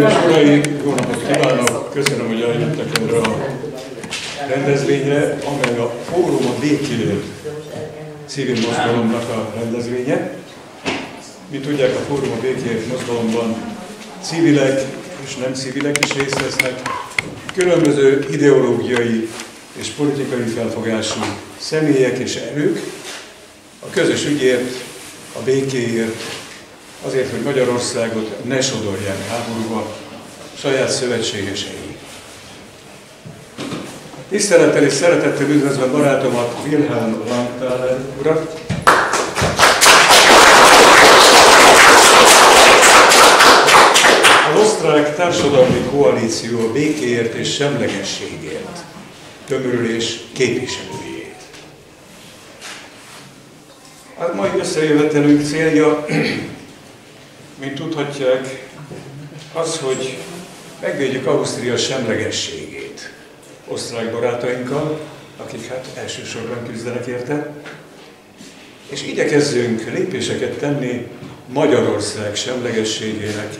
Hölgyeim és uraim, jó napot kívánok! Köszönöm, hogy eljöttek erre a rendezvényre, amely a Fórum a békéért civil mozgalomnak a rendezvénye. Mint tudják, a Fórum a békéért mozgalomban civilek és nem civilek is részt vesznek, különböző ideológiai és politikai felfogású személyek és erők a közös ügyért, a békéért, azért, hogy Magyarországot ne sodorják háborúba saját szövetségesei. Tisztelettel és szeretettel üdvözlöm barátomat, Wilhelm Langthaler urat. Az osztrák társadalmi koalíció a békéért és semlegességért tömörülés képviselőjét. A mai összejövetelünk célja, mint tudhatják, az, hogy megvédjük Ausztria semlegességét osztrák barátainkkal, akik hát elsősorban küzdenek érte, és igyekezzünk lépéseket tenni Magyarország semlegességének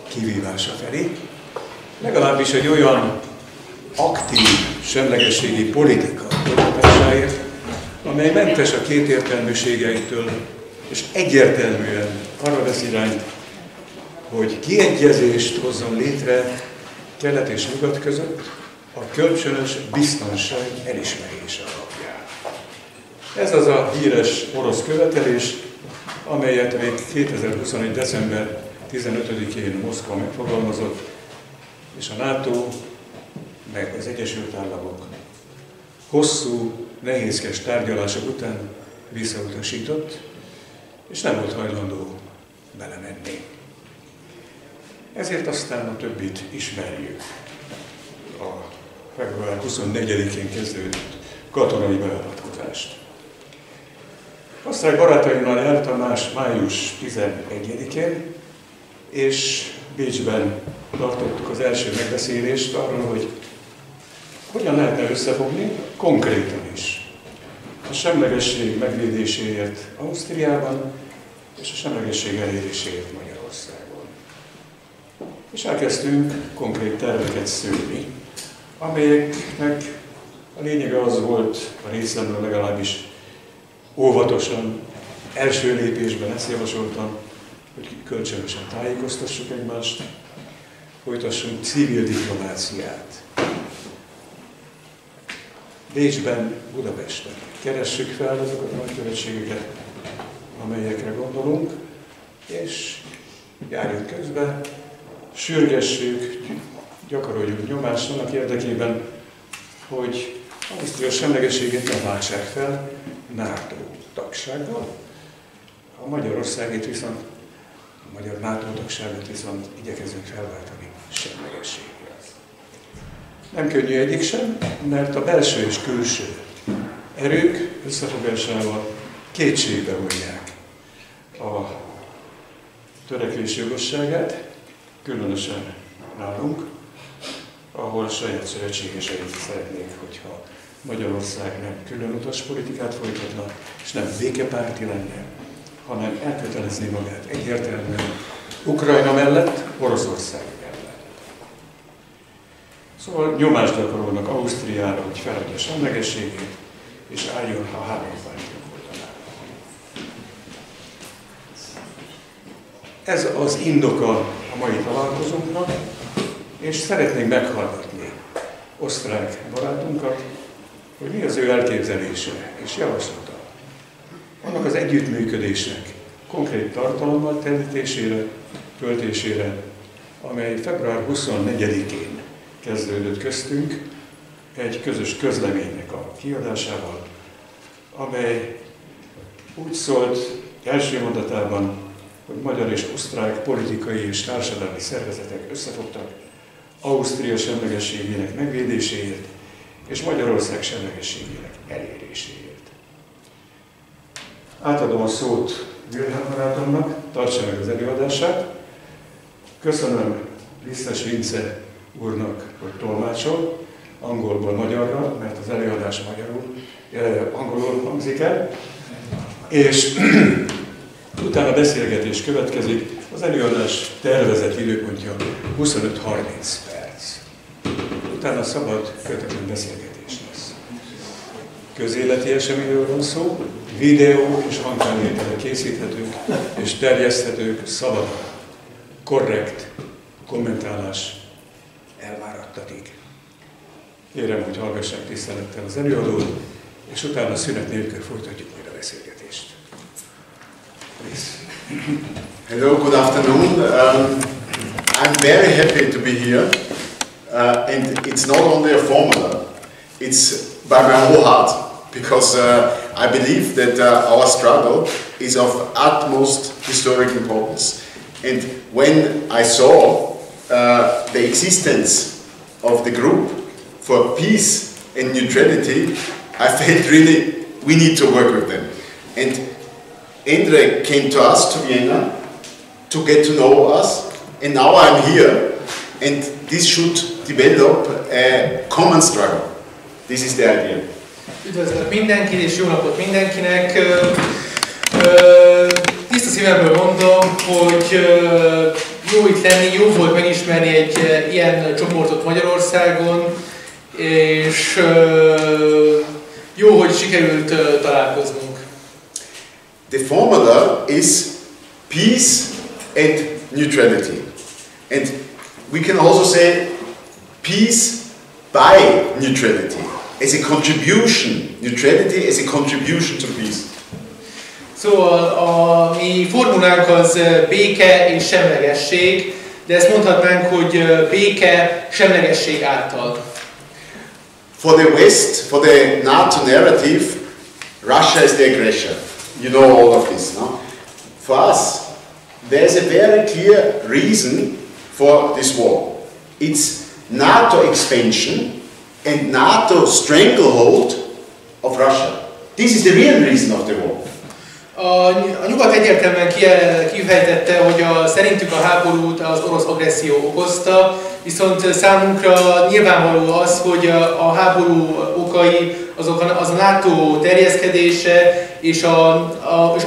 kivívása felé, legalábbis egy olyan aktív semlegességi politika folytatásáért, amely mentes a kétértelműségeitől, és egyértelműen arra vesz irányt, hogy kiegyezést hozzon létre kelet és nyugat között a kölcsönös biztonság elismerése alapján. Ez az a híres orosz követelés, amelyet még 2021. december 15-én Moszkva megfogalmazott, és a NATO, meg az Egyesült Államok hosszú, nehézkes tárgyalások után visszautasított, és nem volt hajlandó belemenni. Ezért aztán a többit ismerjük. A február 24-én kezdődött katonai beavatkozást. Osztrák barátaimmal jártam május 11-én, és Bécsben tartottuk az első megbeszélést arról, hogy hogyan lehetne összefogni konkrétan is a semlegesség megvédéséért Ausztriában és a semlegesség eléréséért Magyarországon. És elkezdtünk konkrét terveket szőni, amelyeknek a lényege az volt, a részemről legalábbis óvatosan, első lépésben ezt javasoltam, hogy kölcsönösen tájékoztassuk egymást, folytassunk civil diplomáciát. Bécsben, Budapesten keressük fel azokat a nagykövetségeket, amelyekre gondolunk, és járjunk közben, sürgessük, gyakoroljuk nyomást annak érdekében, hogy Ausztria semlegességét ne váltsák fel NATO tagsággal, a Magyarországét viszont, a magyar NATO tagságot viszont igyekezünk felváltani semlegességhez. Nem könnyű egyik sem, mert a belső és külső erők összefogásával kétségbe vonják a törekvés jogosságát, különösen nálunk, ahol saját szövetségeseink szeretnék, hogyha Magyarország nem különutas politikát folytatna, és nem békepárti lenne, hanem elkötelezné magát egyértelműen Ukrajna mellett, Oroszország mellett. Szóval nyomást gyakorolnak Ausztriára, hogy feladja semlegességét, és álljon a hárompártiak oldalára. Ez az indoka a mai találkozónknak, és szeretnénk meghallgatni osztrák barátunkat, hogy mi az ő elképzelése és javaslata annak az együttműködésnek konkrét tartalommal töltésére, amely február 24-én kezdődött köztünk egy közös közleménynek a kiadásával, amely úgy szólt első mondatában, hogy magyar és osztrák politikai és társadalmi szervezetek összefogtak Ausztria semlegességének megvédéséért és Magyarország semlegességének eléréséért. Átadom a szót Wilhelm barátomnak, tartsa meg az előadását. Köszönöm Lisztes Vince úrnak, hogy tolmácsol, angolból magyarra, mert az előadás angolul hangzik el. És Utána beszélgetés következik, az előadás tervezett időpontja 25-30 perc. Utána szabad, kötetlen beszélgetés lesz. Közéleti eseményről van szó, videó és hangfelvételek készíthetők és terjeszthetők szabadon. Korrekt kommentálás elvárattatik. Kérem, hogy hallgassák tisztelettel az előadót, és utána szünet nélkül folytatjuk majd a beszélgetést. Please. Hello, good afternoon. I'm very happy to be here, and it's not only a formula, it's by my whole heart, because I believe that our struggle is of utmost historic importance. And when I saw the existence of the group for peace and neutrality, I felt really we need to work with them. And Endre came to us, to Vienna, to get to know us, and now I'm here, and this should develop a common struggle. This is the idea. Üdvözlök mindenkit, és jó napot mindenkinek! Tiszta szívemből mondom, hogy jó itt lenni, jó volt megismerni egy ilyen csoportot Magyarországon, és jó, hogy sikerült találkoznunk. The formula is peace and neutrality. And we can also say peace by neutrality, as a contribution, neutrality as a contribution to peace. Szóval a mi formulánk az béke és semlegesség, de ezt mondhatnánk, hogy béke semlegesség által. For the West, for the NATO narrative, Russia is the aggressor. You know all of this, no? For us, there's a very clear reason for this war. It's NATO expansion and NATO stranglehold of Russia. This is the real reason of the war. A nyugat egyértelműen kifejtette, hogy szerintük a háborút az orosz agresszió okozta, viszont számunkra nyilvánvaló az, hogy a háború okai az a NATO terjeszkedése és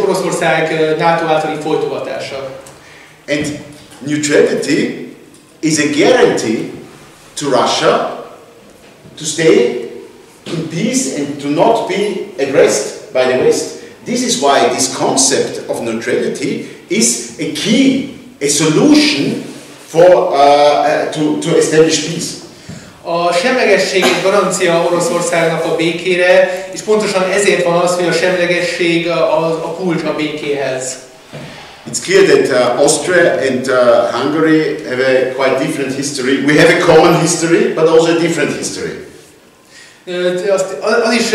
Oroszország NATO általi folytogatása. And neutrality is a guarantee to Russia to stay in peace and to not be aggressed by the West. This is why this concept of neutrality is a key, a solution for to establish peace. A semlegesség egy garancia Oroszországnak a békére, és pontosan ezért van az, hogy a semlegesség a kulcs a békéhez. It's clear that Austria and Hungary have a quite different history. We have a common history, but also a different history. Az is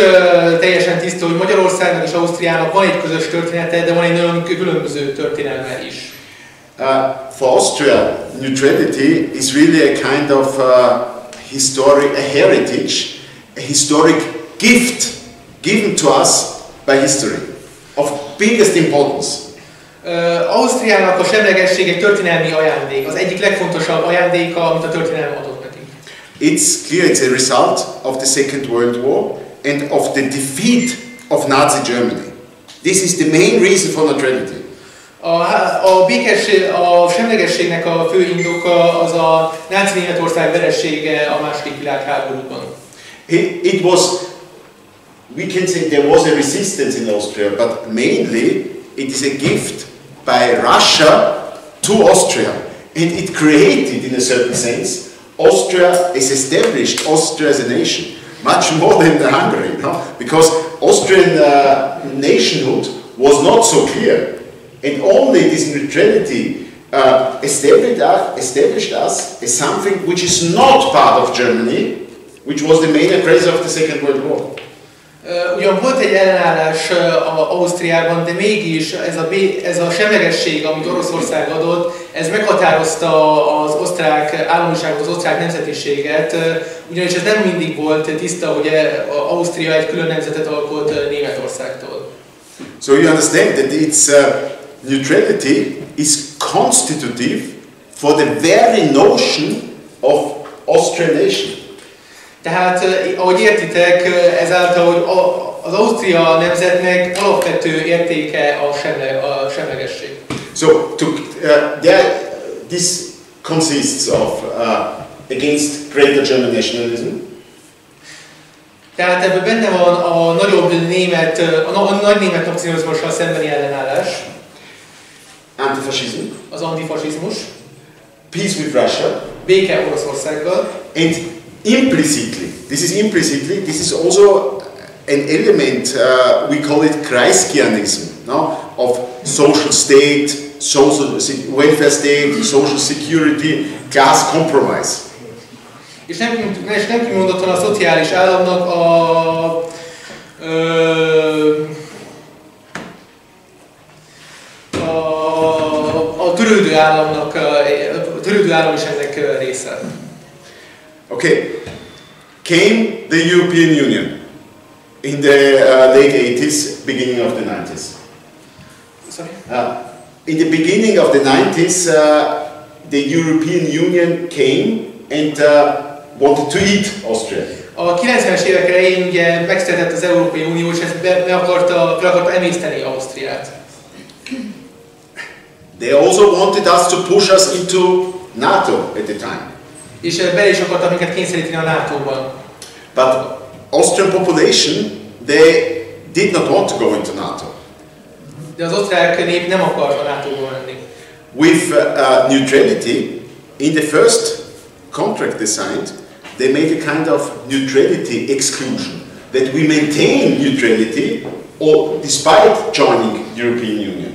teljesen tiszta, hogy Magyarországnak és Ausztriának van egy közös története, de van egy nagyon különböző történelme is. For Austria, neutrality is really a kind of a heritage, a historic gift given to us by history, of biggest importance. Ausztriának a semlegesség egy történelmi ajándék, az egyik legfontosabb ajándéka, amit a történelem adott nekik. It's clear it's a result of the Second World War and of the defeat of Nazi Germany. This is the main reason for neutrality. A semlegességnek a fő indoka az a náci Németország veresége a második világháborúban. It was, we can say there was a resistance in Austria, but mainly it is a gift by Russia to Austria, and it created, in a certain sense, Austria is established, Austria as a nation, much more than the Hungary, no? Because Austrian nationhood was not so clear, and only this neutrality established us as something which is not part of Germany, which was the main aggressor of the Second World War. Ugyan volt egy ellenállás Ausztriában, de mégis ez a semlegesség, amit Oroszország adott, ez meghatározta az osztrák államiságot, az osztrák nemzetiséget, ugyanis ez nem mindig volt tiszta, hogy Ausztria egy külön nemzetet alkot Németországtól. So you understand that its neutrality is constitutive for the very notion of Austrian nation. Tehát, ahogy értitek, ezáltal, hogy az Ausztria nemzetnek alapvető értéke a semlegesség. So this consists of against Greater German nationalism. Tehát ebben benne van a nagyobb német, a nagy német nacionalizmussal szembeni ellenállás. Antifascism. Az antifasizmus. Peace with Russia. Béke Oroszországgal. And implicitly, this is also an element, we call it Kreiskianism, no? Of social state, social welfare state, social security, class compromise. És nem kimondottan a szociális államnak a törődő állam is ennek része. Okay, came the European Union in the late 80s, beginning of the 90s. Sorry? In the beginning of the 90s, the European Union came and wanted to eat Austria. A 90-es évek elején ugye megszületett az Európai Unió, és ezt be akarta emészteni Ausztriát. They also wanted us to push us into NATO at the time. És bele is akartak minket kényszeríteni a NATO-ban. But Austrian population, they did not want to go into NATO. De az osztrák nép nem akart a NATO-ba menni. With neutrality, in the first contract they signed, they made a kind of neutrality exclusion, that we maintain neutrality or despite joining the European Union.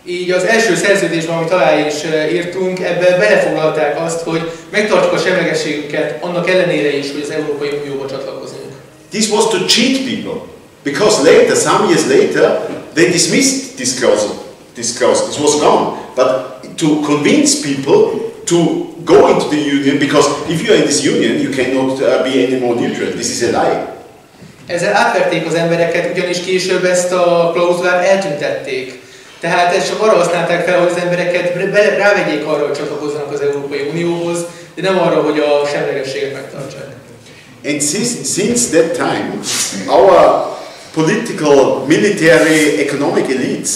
Így az első szerződésben, amit alá is írtunk, ebbe belefoglalták azt, hogy megtartjuk a semlegességünket annak ellenére is, hogy az Európai Unióba csatlakozunk. This was to cheat people, because later, some years later, they dismissed this clause. This was gone. But to convince people to go into the union, because if you are in this union, you cannot be any more neutral. This is a lie. Ezzel átverték az embereket, ugyanis később ezt a klauzulát eltüntették. Tehát ezt csak arra használták fel, hogy az embereket rávegyék arra, hogy csatlakozzanak az Európai Unióhoz, de nem arra, hogy a semlegességet megtartsák. And since that time, our political, military, economic elites,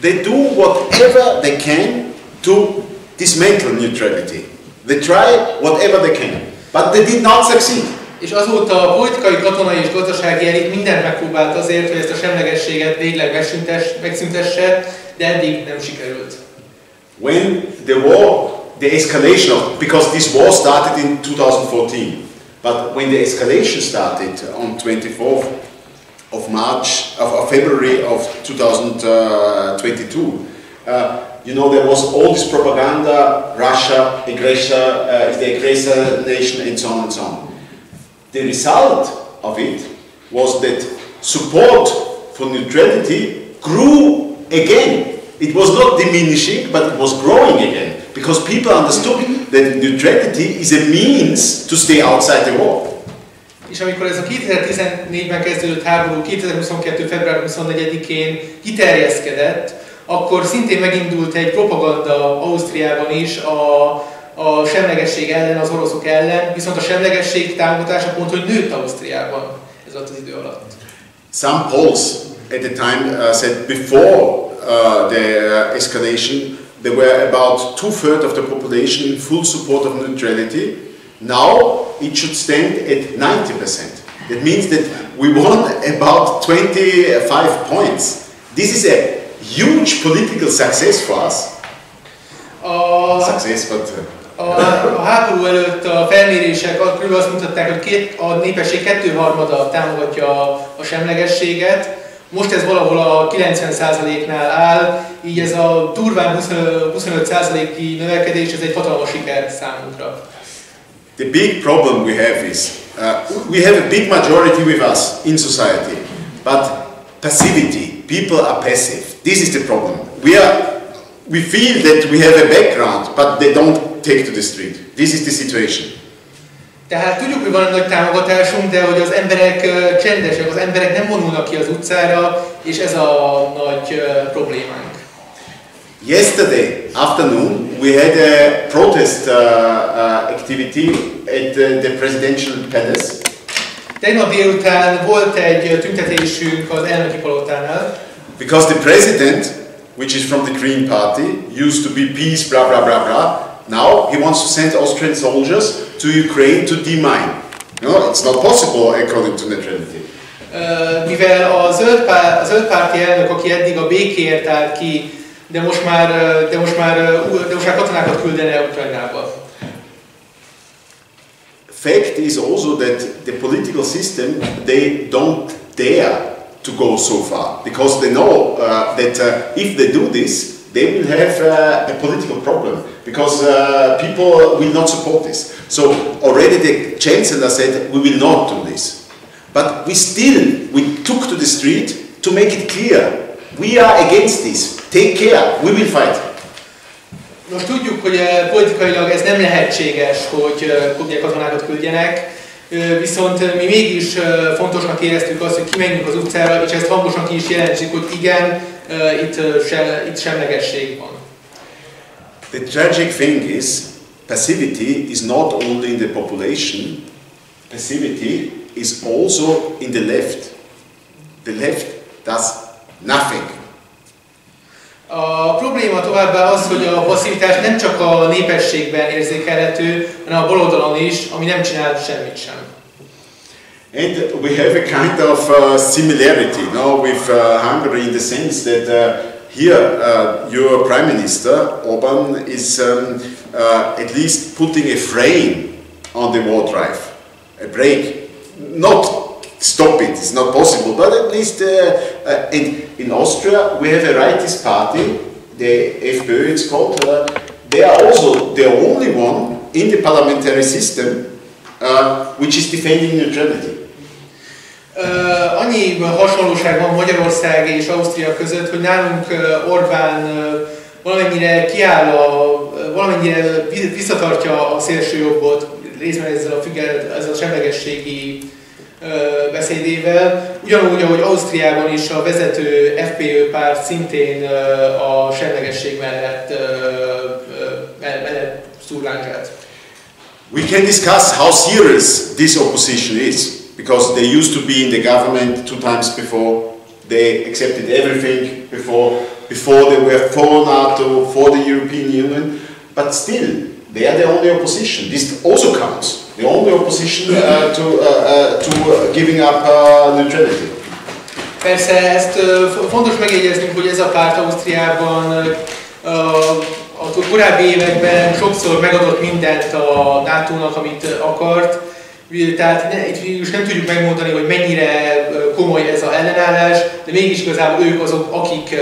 they do whatever they can to dismantle neutrality. They try whatever they can, but they did not succeed. És azóta a politikai, katonai és gazdasági elit mindent megpróbált azért, hogy ezt a semlegességet végleg megszüntesse, de eddig nem sikerült. When the escalation of, because this war started in 2014, but when the escalation started on 24th of February of 2022, you know, there was all this propaganda, Russia, aggressor, is the aggressor nation, and so on and so on. The result of it was that support for neutrality grew again. It was not diminishing, but it was growing again, because people understood that neutrality is a means to stay outside the war. És amikor ez a 2014-ben kezdődött háború 2022. február 24-én kiterjeszkedett, akkor szintén megindult egy propaganda Ausztriában is a semlegesség ellen, az oroszok ellen, viszont a semlegesség támogatása pont, hogy nőtt Ausztriában ez alatt az idő alatt. Some polls at the time said before the escalation there were about 2/3 of the population in full support of neutrality. Now it should stand at 90%. That means that we won about 25 points. This is a huge political success for us. A háború előtt a felmérések körülbelül azt mutatták, hogy a népesség 2/3 támogatja a semlegességet. Most ez valahol a 90%-nál áll, így ez a durván 25%-i növekedés, ez egy hatalmas siker számunkra. The big problem we have is, we have a big majority with us in society, but passivity, people are passive. This is the problem. We feel that we have a background, but they don't take to the street. This is the situation. Tehát tudjuk, hogy van egy nagy támogatásunk, de hogy az emberek csendesek, az emberek nem vonulnak ki az utcára, és ez a nagy problémánk. Yesterday afternoon we had a protest activity at the presidential palace. Tegnap délután volt egy tüntetésünk az elnöki palotánál. Because the president, which is from the Green Party, used to be peace, blah, blah, blah, blah. Now he wants to send Austrian soldiers to Ukraine to demine. No, it's not possible according to neutrality. Mivel a zöld párti elnök, aki eddig a békéért állt ki, de most már katonákat küldene Ukrajnába. Fact is also that the political system, they don't dare to go so far because they know that if they do this, they will have a political problem because people will not support this. So already the chancellor said we will not do this. But we took to the street to make it clear we are against this. Take care, we will fight. Most tudjuk, hogy politikailag ez nem lehetséges, hogy katonákat küldjenek, viszont mi mégis fontosnak éreztük azt, hogy kimenjünk az utcára, és ezt hangosan ki is jelentsük, hogy igen, itt semlegesség van. The tragic thing is, passivity is not only in the population, passivity is also in the left. The left does nothing. A probléma továbbá az, hogy a passzivitás nem csak a népességben érzékelhető, hanem a baloldalon is, ami nem csinál semmit sem. And we have a kind of similarity with Hungary in the sense that here your Prime Minister, Orbán, is at least putting a frame on the war drive, a break. Not stop it, it's not possible, but at least in Austria we have a rightist party, the FPÖ it's called, they are also the only one in the parliamentary system which is defending neutrality. Annyi hasonlóság van Magyarország és Ausztria között, hogy nálunk Orbán valamennyire valamennyire visszatartja a szélsőjobbot, részben ezzel a semlegességi beszédével, ugyanúgy, ahogy Ausztriában is a vezető FPÖ párt szintén a semlegesség mellett szurlángált. We can discuss how serious this opposition is, because they used to be in the government 2 times before, they accepted everything before they were for NATO, for the European Union, but still, they are the only opposition. This also counts. The only opposition to giving up neutrality. Persze ezt fontos megjegyeznünk, hogy ez a párt Ausztriában a korábbi években sokszor megadott mindent a NATO-nak, amit akart. Tehát itt nem tudjuk megmondani, hogy mennyire komoly ez az ellenállás, de mégis igazából ők azok, akik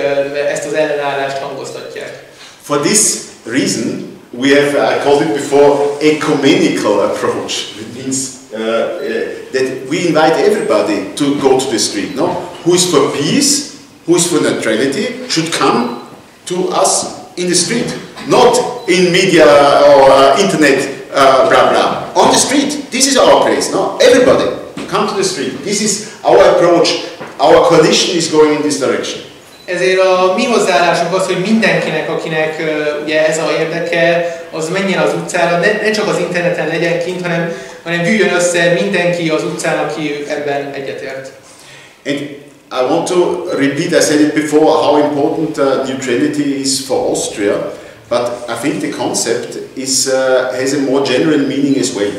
ezt az ellenállást hangoztatják. For this reason, we have, I called it before, ecumenical approach. It means that we invite everybody to go to the street. No? Who is for peace, who is for neutrality, should come to us in the street. Not in media or internet, blah blah. On the street. This is our place. No? Everybody, come to the street. This is our approach. Our coalition is going in this direction. Ezért a mi hozzáállásunk az, hogy mindenkinek, akinek ugye ez a érdeke, az menjen az utcára, ne csak az interneten legyen kint, hanem gyűjjön össze mindenki az utcán, aki ebben egyetért. And I want to repeat, I said it before, how important neutrality is for Austria, but I think the concept has a more general meaning as well.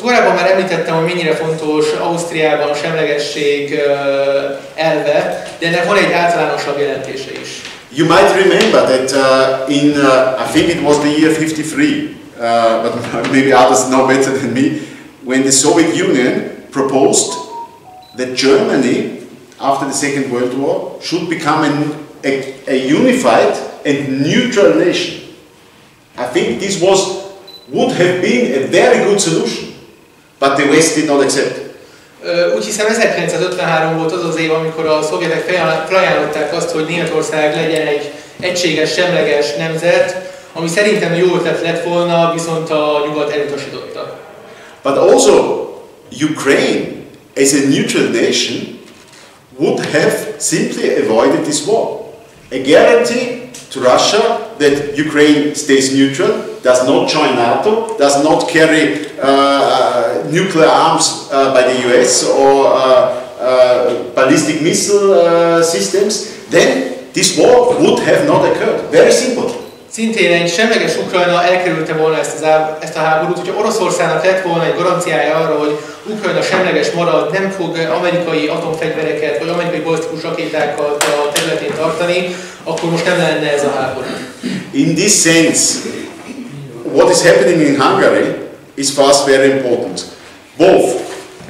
Korábban már említettem, hogy mennyire fontos Ausztriában a semlegesség elve, de ennek van egy általánosabb jelentése is. You might remember that I think it was the year 53, but maybe others know better than me, when the Soviet Union proposed that Germany, after the Second World War, should become a unified and neutral nation. I think this would have been a very good solution, but the West did not accept. Úgy hiszem 1953 volt az az év, amikor a szovjetek felajánlották azt, hogy Németország legyen egy egységes, semleges nemzet, ami szerintem jó ötlet lett volna, viszont a nyugat elutasította. But also Ukraine, as a neutral nation, would have simply avoided this war. A guarantee to Russia that Ukraine stays neutral does not join NATO, does not carry nuclear arms by the US or ballistic missile systems, then this war would have not occurred. Very simple. Szintén egy semleges Ukrajna elkerülte volna ezt a háborút, hogyha Oroszországnak lett volna egy garanciája arra, hogy Ukrajna semleges marad, nem fog amerikai atomfegyvereket vagy amerikai balisztikus rakétákat a területén tartani, akkor most nem lenne ez a háború. In this sense, what is happening in Hungary is for us very important. Both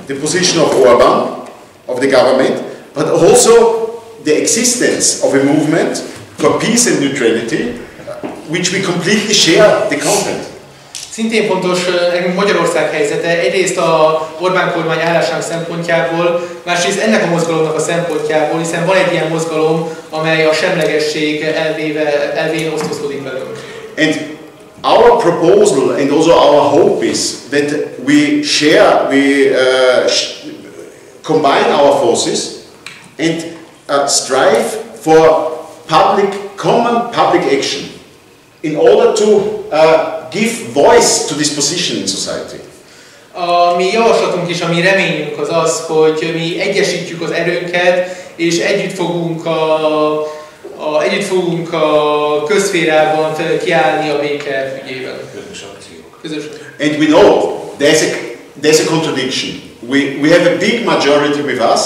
the position of Orbán, of the government, but also the existence of a movement for peace and neutrality, which we completely share the content. Szintén fontos nekünk Magyarország helyzete, egyrészt a Orbán kormány állásának szempontjából, másrészt ennek a mozgalomnak a szempontjából, hiszen van egy ilyen mozgalom, amely a semlegesség elvén osztozkodik velünk. And our proposal and also our hope is that we share, combine our forces and strive for common public action in order to give voice to this position in society. A mi javaslatunk és a mi reményünk az az, hogy mi egyesítjük az erőnket, és együtt fogunk a közszférában kiállni a béke ügyében. Közös akciók. And we know there's a contradiction. We have a big majority with us,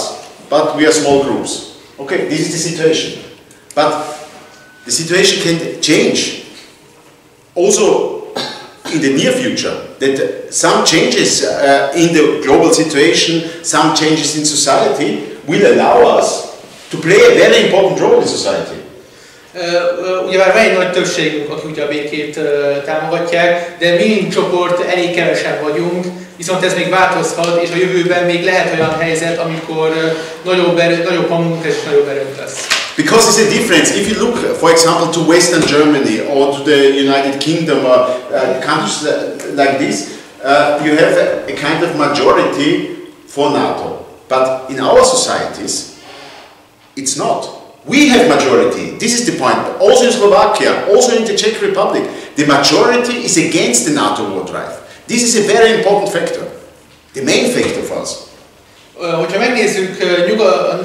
but we are small groups. Okay, this is the situation. But the situation can change. Also in the near future, that some changes in the global situation, some changes in society will allow us to play a very important role in society. Ugye már van egy nagy többségünk, akik ugye a békét támogatják, de mi mint csoport elég kevesen vagyunk, viszont ez még változhat, és a jövőben még lehet olyan helyzet, amikor nagyobb hangunk és nagyobb erőnk lesz. Because there's a difference. If you look, for example, to Western Germany or to the United Kingdom or countries like this, you have a kind of majority for NATO. But in our societies, it's not. We have majority. This is the point. Also in Slovakia, also in the Czech Republic, the majority is against the NATO war drive. This is a very important factor. The main factor for us. Hogyha megnézzük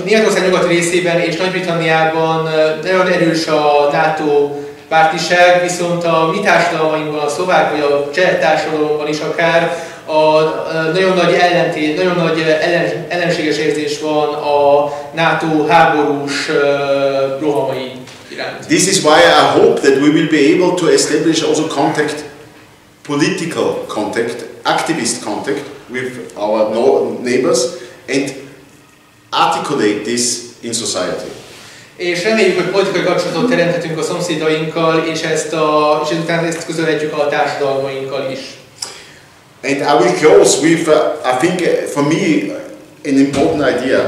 Németország nyugati részében és Nagy-Britanniában nagyon erős a NATO pártiság, viszont a mi társadalmainkban, a szlovák vagy a cseh társadalomban is akár nagyon nagy ellenséges érzés van a NATO háborús rohamai iránt. This is why I hope that we will be able to establish also contact, political contact, activist contact with our neighbors and articulate this in society. És reméljük, hogy politikai kapcsolatot teremthetünk a szomszédainkkal, és utána ezt közölhetjük a társadalmainkkal is. And I will close with, I think for me, an important idea.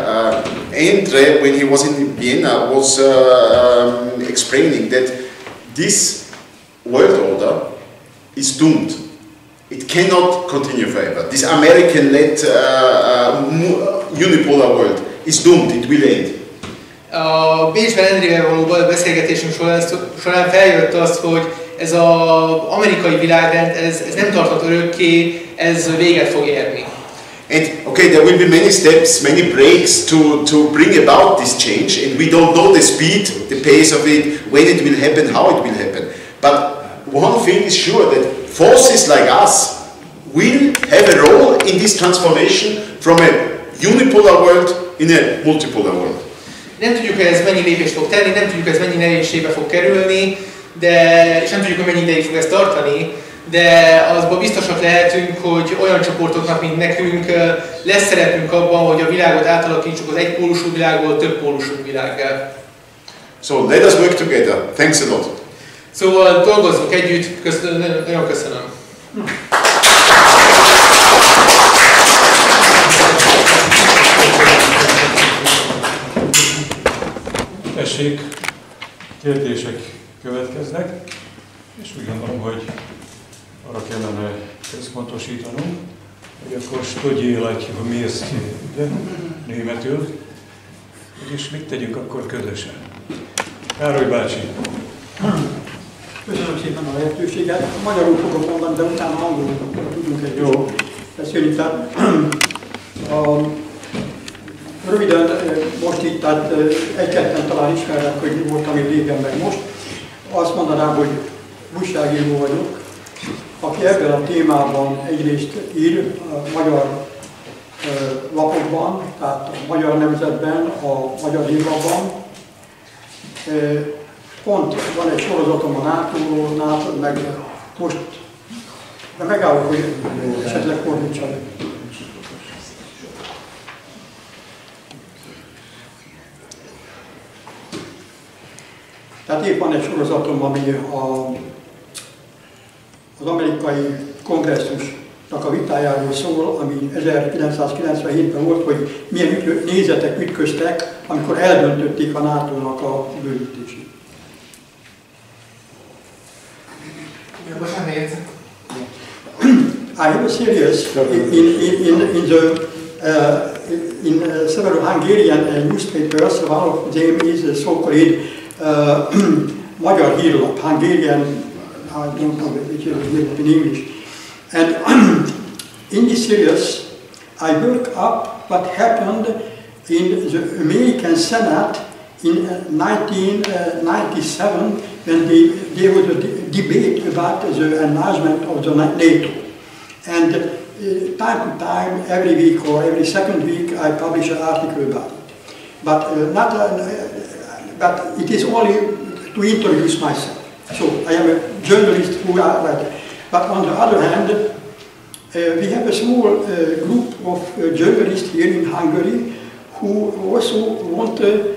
Andre, when he was in Vienna, was explaining that this world order is doomed. It cannot continue forever. This American-led unipolar world is doomed. It will end. A Bécsben Andrével való beszélgetésünk során feljött az, hogy ez az amerikai világrend, ez nem tarthat örökké, ez véget fog érni. And okay, there will be many steps, many breaks to bring about this change, and we don't know the speed, the pace of it, when it will happen, how it will happen. But one thing is sure, that forces like us will have a role in this transformation from a unipolar world in a multipolar world. Nem tudjuk, hogy ez mennyi lépést fog tenni, nem tudjuk, hogy ez mennyi nehézségbe fog kerülni, és nem tudjuk, hogy mennyi ideig fog ezt tartani, de azban biztosak lehetünk, hogy olyan csoportoknak, mint nekünk, lesz szerepünk abban, hogy a világot átalakítsuk az egypólusú világból többpólusú világgá. So let us work together. Thanks a lot. Szóval dolgozzunk együtt, nagyon köszönöm. Tessék, kérdések következnek, és úgy gondolom, hogy arra kellene központosítanunk, hogy akkor stodjélatjuk a mézt, németül, és mit tegyünk akkor közösen. Károly bácsi. Köszönöm szépen a lehetőséget. Magyarul fogok mondani, de utána angolul tudunk egy jó beszélni. Tehát, röviden most itt, tehát egy-ketten talán ismernek, hogy voltam én régen meg most. Azt mondanám, hogy újságíró vagyok, aki ebben a témában egyrészt ír a magyar lapokban, tehát a Magyar Nemzetben, a Magyar Hírlapban. Pont van egy sorozatom a NATO-ról, meg most megállok, hogy esetleg fordítsak. Tehát épp van egy sorozatom, ami az amerikai kongresszusnak a vitájáról szól, ami 1997-ben volt, hogy milyen nézetek ütköztek, amikor eldöntötték a NATO-nak a bővítését. I have a series in several Hungarian newspapers. One of them is a so-called Magyar Hírlap, Hungarian, I don't know which is in English. And in this series, I work up what happened in the American Senate in 1997 when there was a debate about the enlargement of the NATO. And time to time, every week or every second week, I publish an article about it. But it is only to introduce myself. So I am a journalist who I write. But on the other hand, we have a small group of journalists here in Hungary who also want to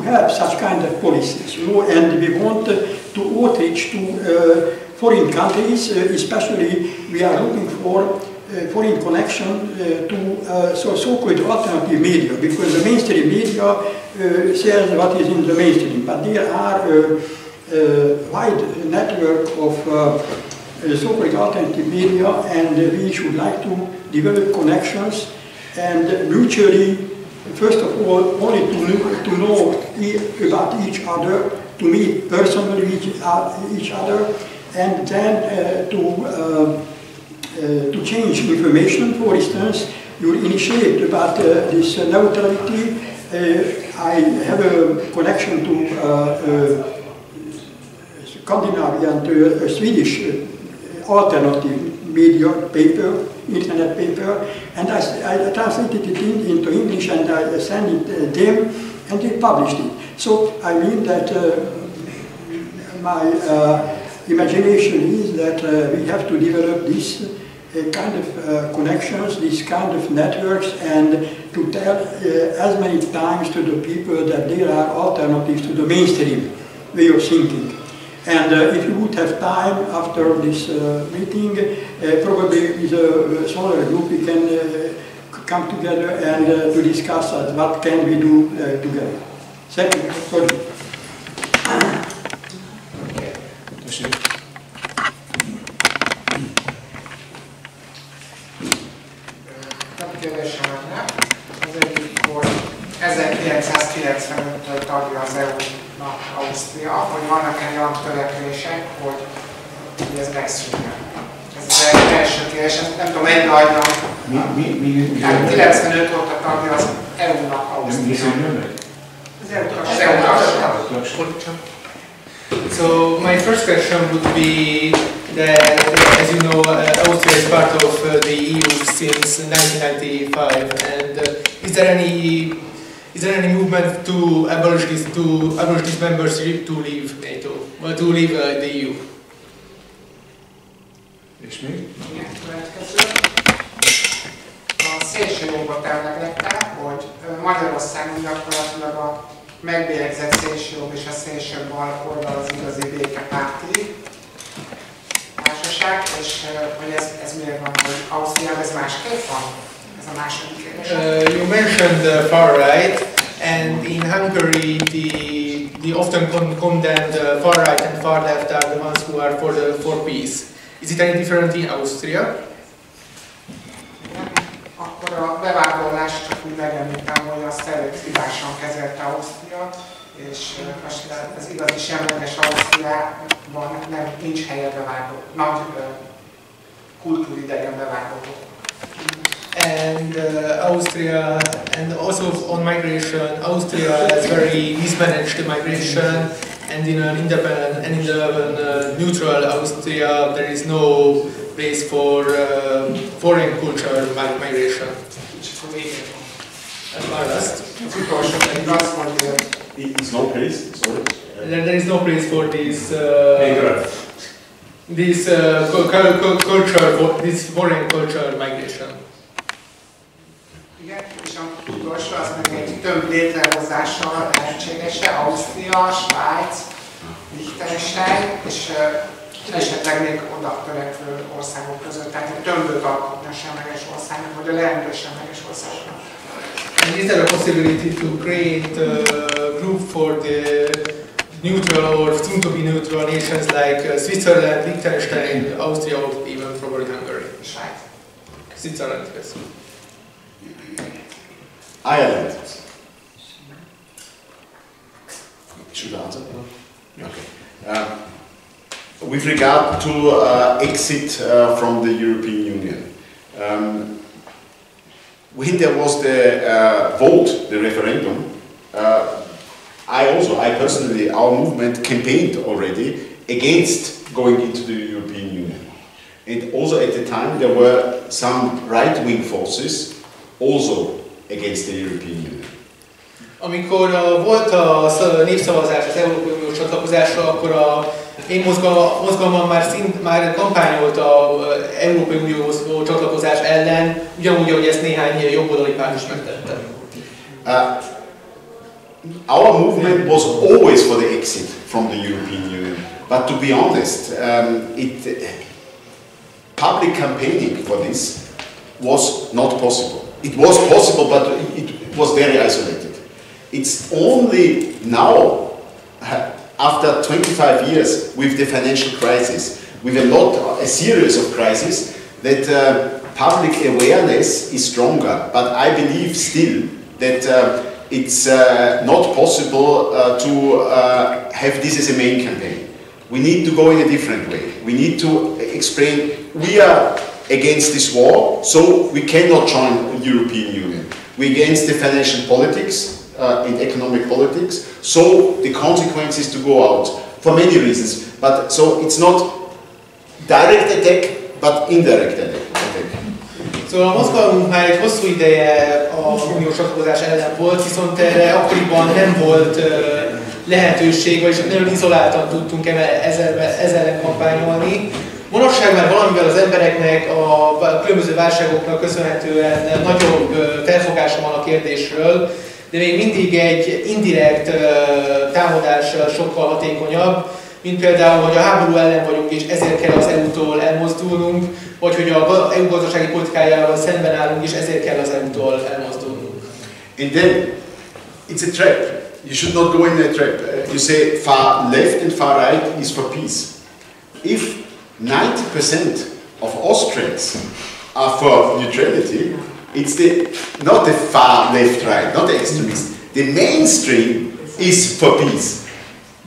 have such kind of policies, you know, and we want to outreach to foreign countries, especially we are looking for foreign connection to so-called alternative media, because the mainstream media says what is in the mainstream, but there are a wide network of so-called alternative media, and we should like to develop connections and mutually, first of all, only to know about each other, to meet personally each other, and then to change information. For instance, you initiate about this neutrality. I have a connection to Scandinavian, to a Swedish alternative media paper, internet paper, and I translated it into English and I sent it them, and they published it. So I mean that my imagination is that we have to develop this kind of connections, these kind of networks, and to tell as many times to the people that there are alternatives to the mainstream way of thinking. And if you would have time after this meeting, probably with a smaller group we can come together and to discuss what can we do together. Thank you. Sorry. Kérdésem lenne. Az egyik, hogy 1995-től tagja az EU-nak Ausztria, hogy vannak-e olyan törekvések, hogy ez megszűnjön. Ez az első kérdés, nem tudom, egy nagynak. 95 óta tagja az EU-nak Ausztria. Az EU-nak. So my first question would be that, as you know, Austria is part of the EU since 1995, and is there any movement to abolish this membership to leave NATO, or to leave the EU? És még? Igen, következő. A szélsőjobbot emlegette, hogy Magyarországon gyakorlatilag a megbélyegzett szélsőjobb és a szélső bal oldal az igazi békepárti társaság, és hogy ez miért van, hogy Ausztriában ez másképp van? Ez a második kérdés. You mentioned the far right, and in Hungary the often condemned far right and far left are the ones who are for peace. Is it any different in Austria? Akkor a bevándorlást csak úgy megemlítem, hogy azt elég hibásan kezelte Ausztria, és most az igazi semleges Ausztriában nincs helye bevágó, nagy kultúridegen bevágó. And Austria, and also on migration, Austria has very mismanaged the migration, and in an independent and in an neutral Austria, there is no place for foreign culture migration. It's no place, sorry. There is no place for this foreign culture migration. Igen, és a utolsó az meg egy több létrehozással lehetséges-e, Ausztria, Svájc, Liechtenstein, és esetleg még oda törekvő országok között, tehát egy tömböt alkotni a semleges országnak, vagy a leendő semleges országnak. And is there a possibility to create a group for the neutral or soon to be neutral nations like Switzerland, Liechtenstein, Austria, or even probably Hungary? Svájc. Switzerland, yes. Ireland. Should I answer? Okay. With regard to exit from the European Union, when there was the vote, the referendum, I personally, our movement campaigned already against going into the European Union. And also at the time there were some right-wing forces also against the European Union. Amikor volt a népszavazás az Európai Unió csatlakozásra, akkor én mozgalmam már kampányolt az Európai Unió csatlakozás ellen, ugyanúgy, ahogy ezt néhány jobboldali párt is megtette. Our movement was always for the exit from the European Union, but to be honest, public campaigning for this was not possible. It was possible, but it was very isolated. It's only now, after 25 years with the financial crisis, with a series of crises, that public awareness is stronger. But I believe still that it's not possible to have this as a main campaign. We need to go in a different way. We need to explain we are against this war, so we cannot join the European Union. We're against the financial politics and economic politics, so the consequence is to go out for many reasons. But so it's not direct attack, but indirect attack. Szóval a mozgalmunk már egy hosszú ideje a uniós csatlakozás ellen volt, viszont erre akkoriban nem volt lehetőség, vagyis nagyon izoláltan tudtunk ezzel kampányolni. Manapság már valamivel az embereknek a különböző válságoknak köszönhetően nagyobb felfogása van a kérdésről, de még mindig egy indirekt támadás sokkal hatékonyabb, mint például, hogy a háború ellen vagyunk és ezért kell az EU-tól elmozdulnunk, vagy hogy az EU gazdasági politikájával szemben állunk és ezért kell az EU-tól elmozdulnunk. And then it's a trap. You should not go in a trap. You say far left and far right is for peace. If 90% of Austrians are for neutrality, it's not the far left right, not the extremist. The mainstream is for peace.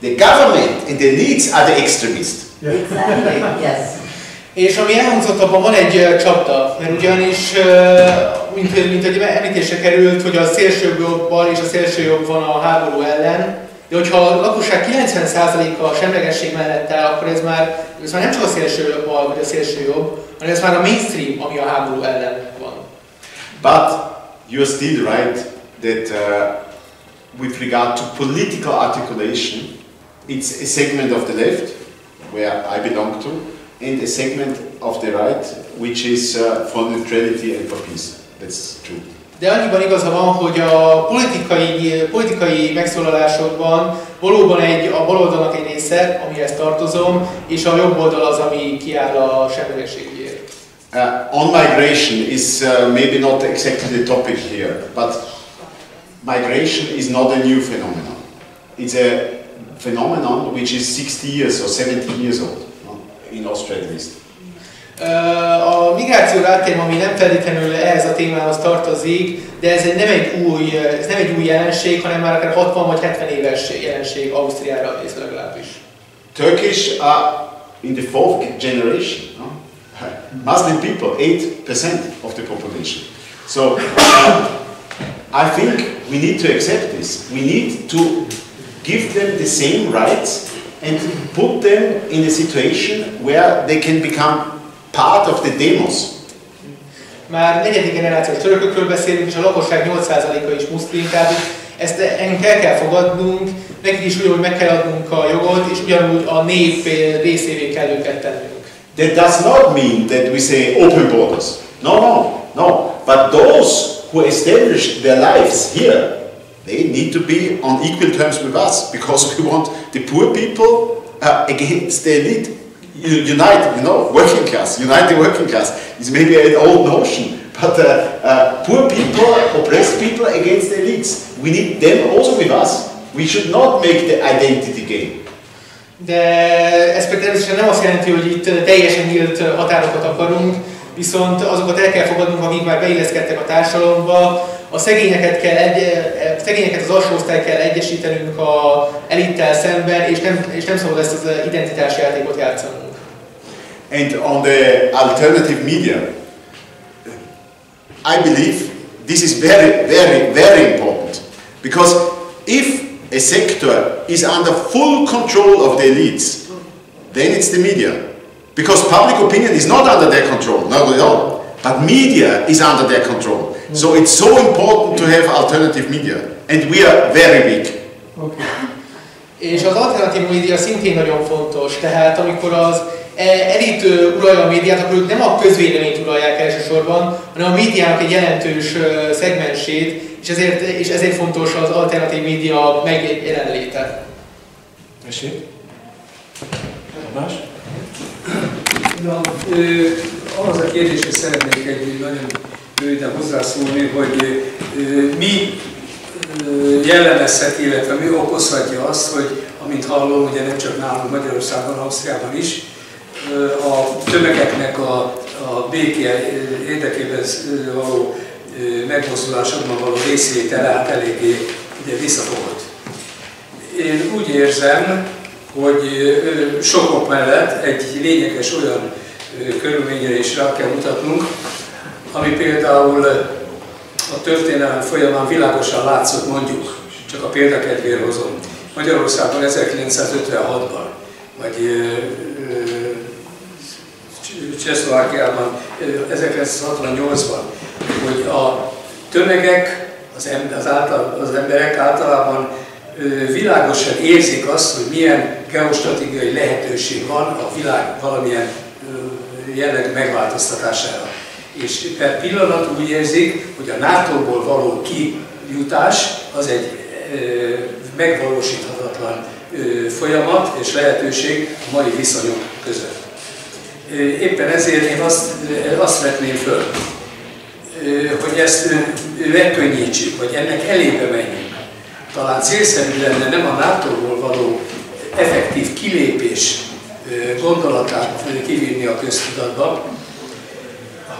The government and the elites are the extremists. Exactly, yes. És ami elhangzott, abban van egy csapda, mert ugyanis, mint hogy említésre került, hogy a szélső bal és a szélső jobb van a háború ellen, de hogyha a lakosság 90%-a semlegesség mellett áll, akkor ez már nem csak a szélső bal vagy a szélső jobb, hanem ez már a mainstream, ami a háború ellen van. But you're still right that with regard to political articulation, it's a segment of the left, where I belong to, and a segment of the right, which is for neutrality and for peace. That's true. De annyiban igaza van, hogy a politikai megszólalásokban valóban a baloldalnak egy része, amihez tartozom, és a jobb oldal az, ami kiáll a semlegességért. On migration is maybe not exactly the topic here, but migration is not a new phenomenon. It's a phenomenon which is 60 years or 70 years old, in Austria at least. A migrációra áttérve, ami nem feltétlenül ehhez a témához tartozik, de ez nem egy új jelenség, hanem már akár 60 vagy 70 éves jelenség Ausztriára nézve legalábbis. Turkish are in the fourth generation, no? Muslim people, 8% of the population. So I think we need to accept this. We need to give them the same rights and put them in a situation where they can become part of the demos. Már negyedik generációs törökökről beszélünk, és a lakosság 8%-a is muszlim, tehát ezt el kell fogadnunk, nekik is ugyanúgy meg kell adnunk a jogot, és ugyanúgy a nép részévé kell őket tennünk. That does not mean that we say open borders. No. But those who establish their lives here, they need to be on equal terms with us, because we want the poor people against the elite. Unite, working class, unite the working class. It's maybe an old notion, but poor people, oppressed people against the elites. We need them also with us. We should not make the identity game. De ez természetesen nem azt jelenti, hogy itt teljesen nyílt határokat akarunk, viszont azokat el kell fogadnunk, akik már beilleszkedtek a társadalomba. A szegényeket az alsó osztály kell egyesítenünk a elittel szemben, és nem szabad ezt az identitási játékot játszanunk. And on the alternative media, I believe this is very, very, very important, because if a sector is under full control of the elites, then it's the media. Because public opinion is not under their control, not at all. But media is under their control. So it's so important to have alternative media. And we are very weak. Okay. És az alternatív média szintén nagyon fontos. Tehát amikor az elit uralja a médiát, akkor ők nem a közvéleményt uralják elsősorban, hanem a médiának egy jelentős szegmensét, és ezért fontos az alternatív média megjelenléte. Tessék? Más? Na, ahhoz a kérdésre szeretnék egy nagyon röviden hozzászólni, hogy mi jellemezheti, illetve mi okozhatja azt, hogy amint hallom, ugye nem csak nálunk Magyarországon, Ausztriában is, a tömegeknek a béke érdekében való megmozdulásokban való részvétele át eléggé ugye visszafogott. Én úgy érzem, hogy sokok mellett egy lényeges olyan körülményre is rá kell mutatnunk, ami például a történelem folyamán világosan látszott, mondjuk, csak a példakedvéért hozom, Magyarországon 1956-ban, vagy Csehszlovákiában 1968-ban, hogy a tömegek, az emberek általában világosan érzik azt, hogy milyen geostratégiai lehetőség van a világ valamilyen jellegű megváltoztatására. És per pillanat úgy érzik, hogy a NATO-ból való kijutás az egy megvalósíthatatlan folyamat és lehetőség a mai viszonyok között. Éppen ezért én azt vetném föl, hogy ezt megkönnyítsük, vagy ennek elébe menjünk. Talán célszerű lenne nem a NATO-ból való effektív kilépés gondolatát kivinni a köztudatba,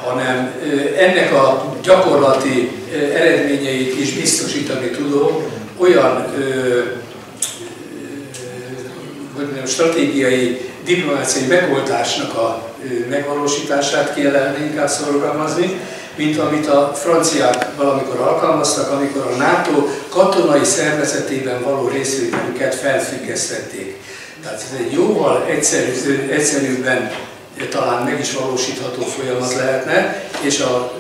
hanem ennek a gyakorlati eredményeit is biztosítani tudó olyan stratégiai, diplomáciai megoldásnak a megvalósítását kellene inkább szorgalmazni, mint amit a franciák valamikor alkalmaztak, amikor a NATO katonai szervezetében való részvételüket felfüggesztették. Tehát ez egy jóval egyszerűbben talán meg is valósítható folyamat lehetne, és a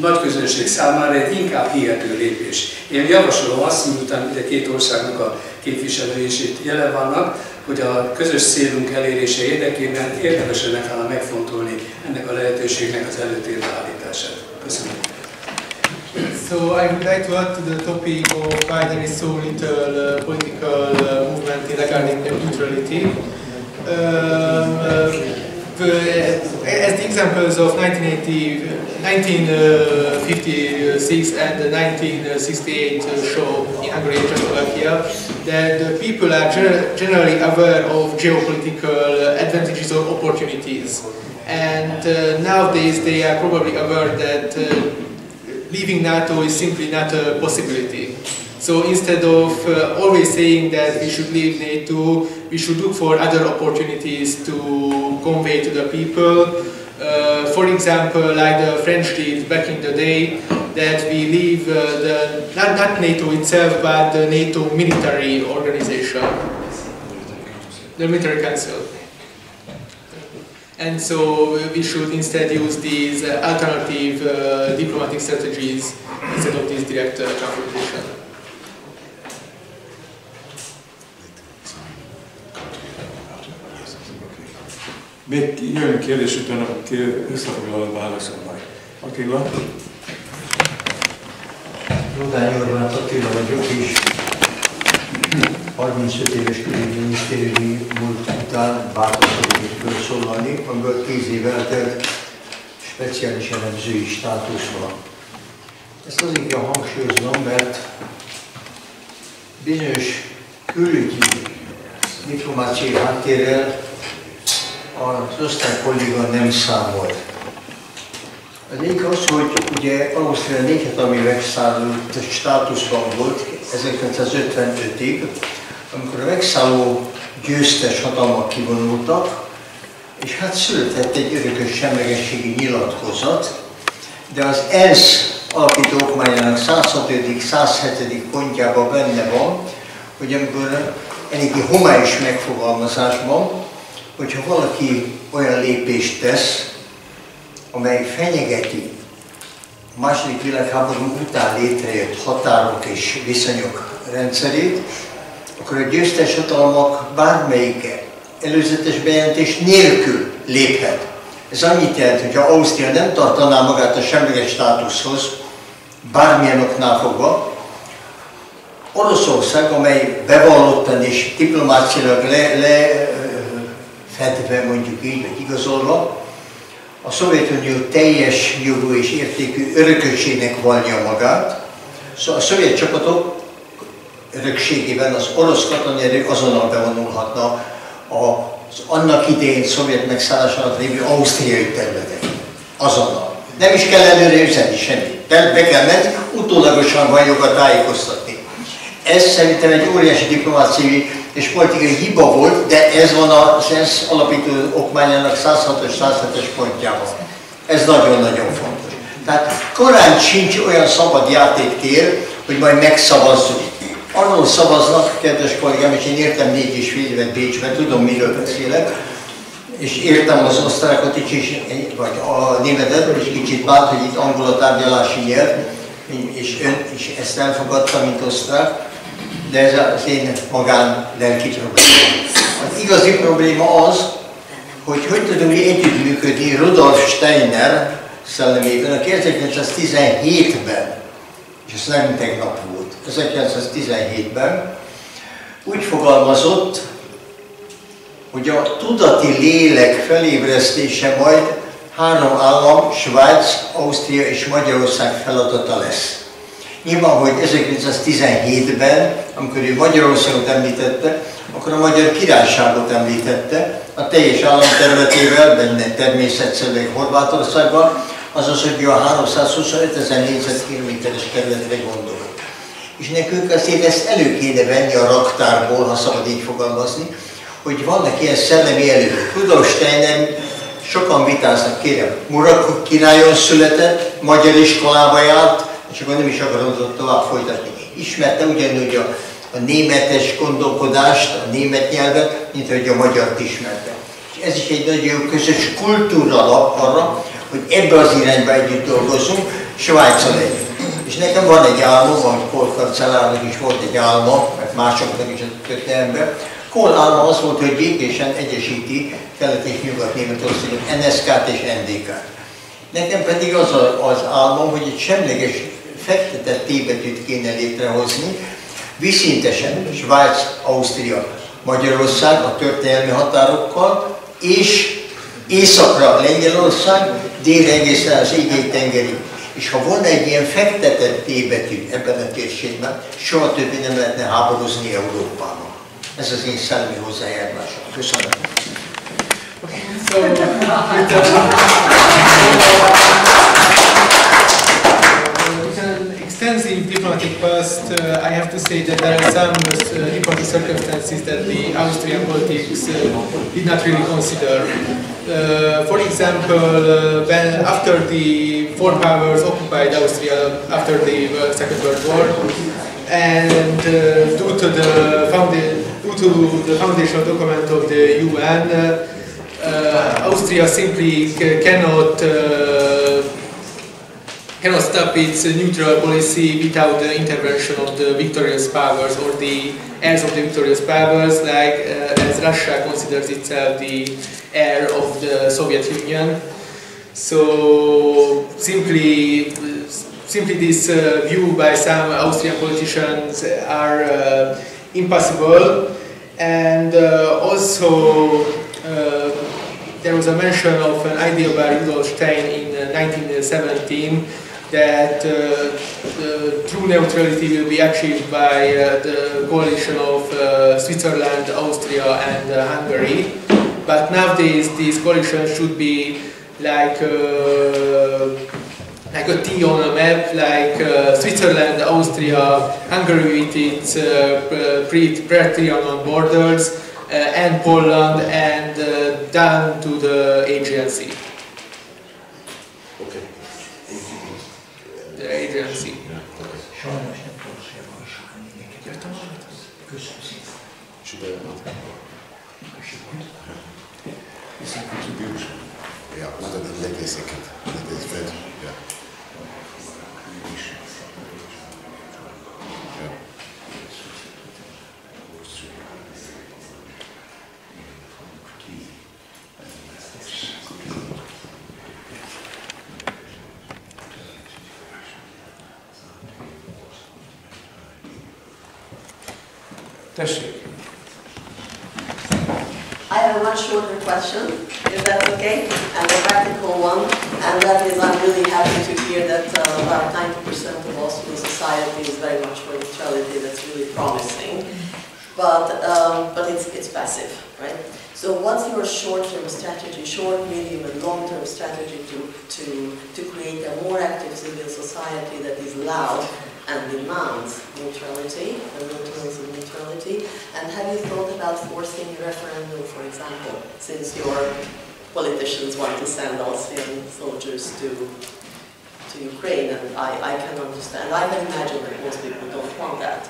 nagy közönség számára egy inkább hihető lépés. Én javasolom azt, miután ugye két országnak a képviselői is itt jelen vannak, hogy a közös célunk elérése érdekében érdemes lenne talán megfontolni ennek a lehetőségnek az előtérbe állítását. Köszönöm. So I would like to add to the topic of why there is so little political movement regarding neutrality. Eddig examples of 1956 and 1968 show in Hungary and Czechoslovakia that the people are generally aware of geopolitical advantages or opportunities. And nowadays they are probably aware that leaving NATO is simply not a possibility. So instead of always saying that we should leave NATO, we should look for other opportunities to convey to the people. For example, like the French did back in the day, that we leave not NATO itself, but the NATO military organization, the military council. And so we should instead use these alternative diplomatic strategies instead of this direct confrontation. Még jön kérdés, utána összefoglalva válaszol majd. Attila? Rogány Orbán Attila vagyok, és 35 éves külügyminisztériumi múlt után bátorkodnék felszólalni, amiből 10 év eltelt speciális elemzői státusz van. Ezt azért kell hangsúlyoznom, mert bizonyos külügyi diplomáciai háttérrel az osztrák kolléga nem számolt. Az egyik az, hogy ugye Ausztria néphatalmi megszállott státuszban volt 1955-ig, amikor a megszálló győztes hatalmak kivonultak, és hát született egy örökös semlegességi nyilatkozat, de az ENSZ alapító okmányának 106.-107. pontjában benne van, hogy amikor eléggé homályos megfogalmazásban, hogyha valaki olyan lépést tesz, amely fenyegeti a második világháború után létrejött határok és viszonyok rendszerét, akkor a győztes hatalmak bármelyike előzetes bejelentés nélkül léphet. Ez annyit jelent, hogyha Ausztria nem tartaná magát a semleges státuszhoz, bármilyen oknál fogva, Oroszország, amely bevallottan és diplomáciailag lefedve, mondjuk így, vagy igazolva, a Szovjetunió teljes jogú és értékű örökösségnek vallja magát. Szóval a szovjet csapatok örökségében az orosz katonai erő azonnal bevonulhatna az annak idején szovjet megszállás alatt lévő ausztriai területek. Azonnal. Nem is kell előre üzenni semmit. Be kell menni, utólagosan van joga tájékoztatni. Ez szerintem egy óriási diplomáciai és politikai hiba volt, de ez van az ENSZ alapító okmányának 106-os, 107-es pontjában. Ez nagyon-nagyon fontos. Tehát korán sincs olyan szabad játéktér, hogy majd megszavazzuk. Arról szavaznak, kedves kollégám, és én értem 4,5 évet Bécsben, tudom, miről beszélek, és értem az osztrákot is, vagy a németet, és kicsit bánt, hogy itt angol a tárgyalási nyelv, és ön is ezt elfogadta, mint osztrák, de ez az én magán lelki probléma. Az igazi probléma az, hogy tudunk mi együttműködni Rudolf Steiner szellemében, aki 1917-ben, és ez nem tegnap volt, 1917-ben úgy fogalmazott, hogy a tudati lélek felébresztése majd 3 állam, Svájc, Ausztria és Magyarország feladata lesz. Nyilván, hogy 1917-ben, amikor ő Magyarországot említette, akkor a Magyar Királyságot említette, a teljes államterületével, benne természetszerűleg Horvátországban, azaz, hogy a 325 000 négyzetkilométeres területre gondolok. És nekünk azért ezt elő kéne venni a raktárból, ha szabad így fogalmazni, hogy vannak ilyen szellemi elők. Rudolf Steiner, sokan vitáznak, kérem, Murat királyon született, magyar iskolába járt, és akkor nem is akarom tovább folytatni. Ismerte ugyanúgy a németes gondolkodást, a német nyelvet, mint hogy a magyart ismerte. És ez is egy nagyon jó közös kultúralap arra, hogy ebbe az irányba együtt dolgozunk, Svájccal együtt. És nekem van egy álmom, ahogy Kohl kancellárnak is volt egy álma, mert másoknak is a történelemben. Kohl álma az volt, hogy békésen egyesíti Kelet- és Nyugat-Németországot, NSK-t és NDK-t. Nekem pedig az álmom, hogy egy semleges fektetett T-betűt kéne létrehozni, viszintesen Svájc, Ausztria, Magyarország a történelmi határokkal, és északra Lengyelország, délre egészen az Égély-tengerig. És ha volna egy ilyen fektetett T-betű ebben a térségben, soha többé nem lehetne háborúzni Európában. Ez az én szellemi hozzájárulásom. Köszönöm. So, with an extensive diplomatic past, I have to say that there are some diplomatic circumstances that the Austrian politics did not really consider. For example, when after the foreign powers occupied Austria after the Second World War, and due to the foundational document of the UN, Austria simply cannot stop its neutral policy without the intervention of the victorious powers or the heirs of the victorious powers, like as Russia considers itself the heir of the Soviet Union. So simply this view by some Austrian politicians are impossible, and also there was a mention of an idea by Rudolf Stein in 1917 that true neutrality will be achieved by the coalition of Switzerland, Austria and Hungary. But nowadays these coalitions should be like a T on a map, like Switzerland, Austria, Hungary with its pre-Trianon borders, and Poland, and down to the Aegean Sea. Okay. The Aegean Sea. Ja, maar dat is zeker. Dat is vet. Ja. Tessék. I have a much shorter question, if that's okay, and a practical one, and that is I'm really happy to hear that about 90% of Austrian society is very much for neutrality. That's really promising, but it's passive, right? So what's your short-term strategy, short, medium and long-term strategy to create a more active civil society that is loud and demands neutrality, the maintenance of neutrality? And have you thought about forcing a referendum, for example, since your politicians want to send Austrian soldiers to Ukraine, and I can understand, I can imagine that most people don't want that.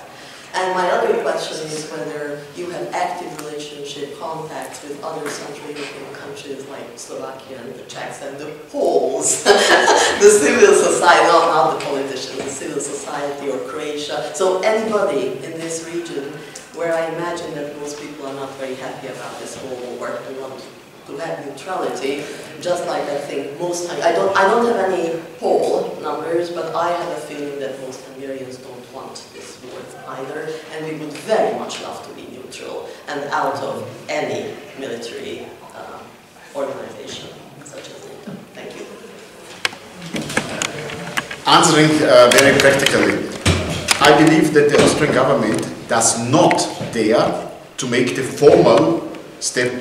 And my other question is whether you have active relationship contacts with other Central European countries like Slovakia and the Czechs and the Poles, the civil society, not the politicians, the civil society, or Croatia. So anybody in this region where I imagine that most people are not very happy about this whole war and want to have neutrality, just like I think most, I don't have any poll numbers, but I have a feeling that most Hungarians don't want this war either, and we would very much love to be neutral and out of any military organization such as NATO. Thank you. Answering very practically, I believe that the Austrian government does not dare to make the formal step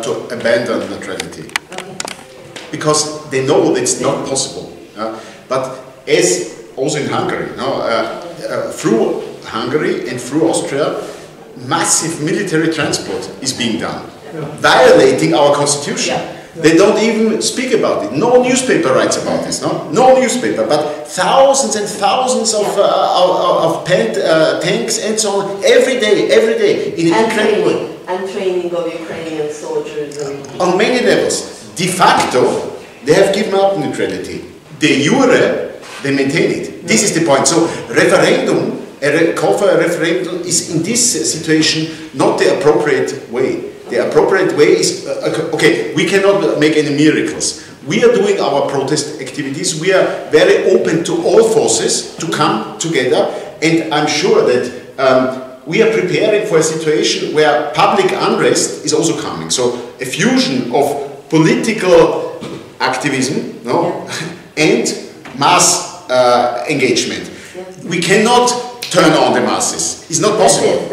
to abandon neutrality, because they know that it's not possible. But as also in Hungary, through Hungary and through Austria, massive military transport is being done, violating our constitution. They don't even speak about it. No newspaper writes about this. No newspaper. But thousands and thousands of tanks and so on every day, in an incredible way. And training of Ukrainian soldiers. On many levels. De facto, they have given up neutrality. De jure, they maintain it. This is the point. So referendum, a call for a referendum is in this situation not the appropriate way. The appropriate way is, okay, we cannot make any miracles. We are doing our protest activities. We are very open to all forces to come together, and I'm sure that we are preparing for a situation where public unrest is also coming. So a fusion of political activism, no, and mass engagement. We cannot turn on the masses. It's not possible.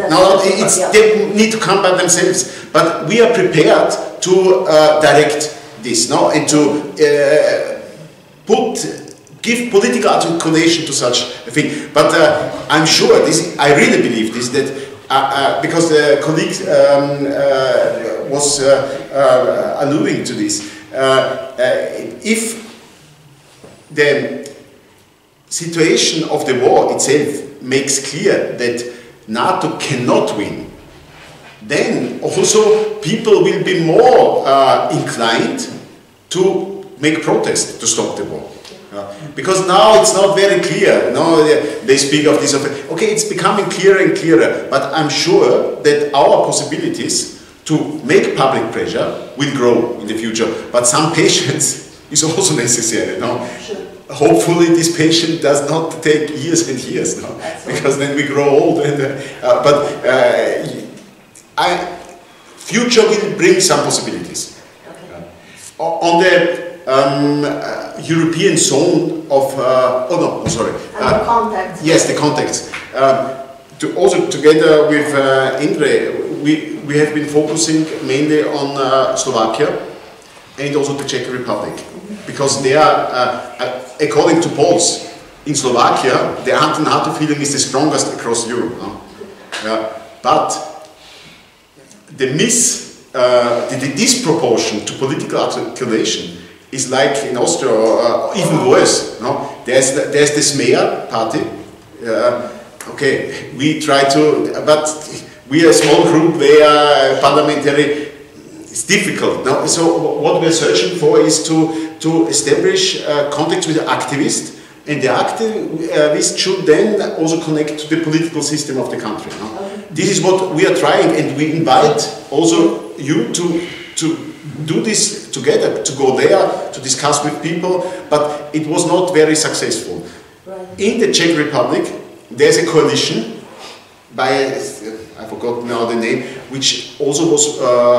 They need to come by themselves. But we are prepared to direct this, no, and to give political articulation to such a thing. But I'm sure I really believe this, that because the colleague was alluding to this. If the situation of the war itself makes clear that NATO cannot win, then also people will be more inclined to make protest to stop the war. Because now it's not very clear. No, they speak of this. Okay, it's becoming clearer and clearer. But I'm sure that our possibilities to make public pressure will grow in the future. But some patience is also necessary. No? Sure. Hopefully, this patience does not take years and years. No? Because then we grow old. And, future will bring some possibilities. Okay. On the European zone of the context. Yes, the context. Also together with Indre, we have been focusing mainly on Slovakia and also the Czech Republic, because they are, according to polls in Slovakia, the anti-NATO feeling is the strongest across Europe. No? But the disproportion to political articulation is like in Austria, or even worse. No? There's the Smear party. Okay, we try to, but we are a small group. They are parliamentary. It's difficult. No? So what we're searching for is to establish contact with the activist, and the activist should then also connect to the political system of the country. No? This is what we are trying, and we invite also you to do this together, to go there, to discuss with people, but it was not very successful. Right. In the Czech Republic, there's a coalition by, I forgot now the name, which also was,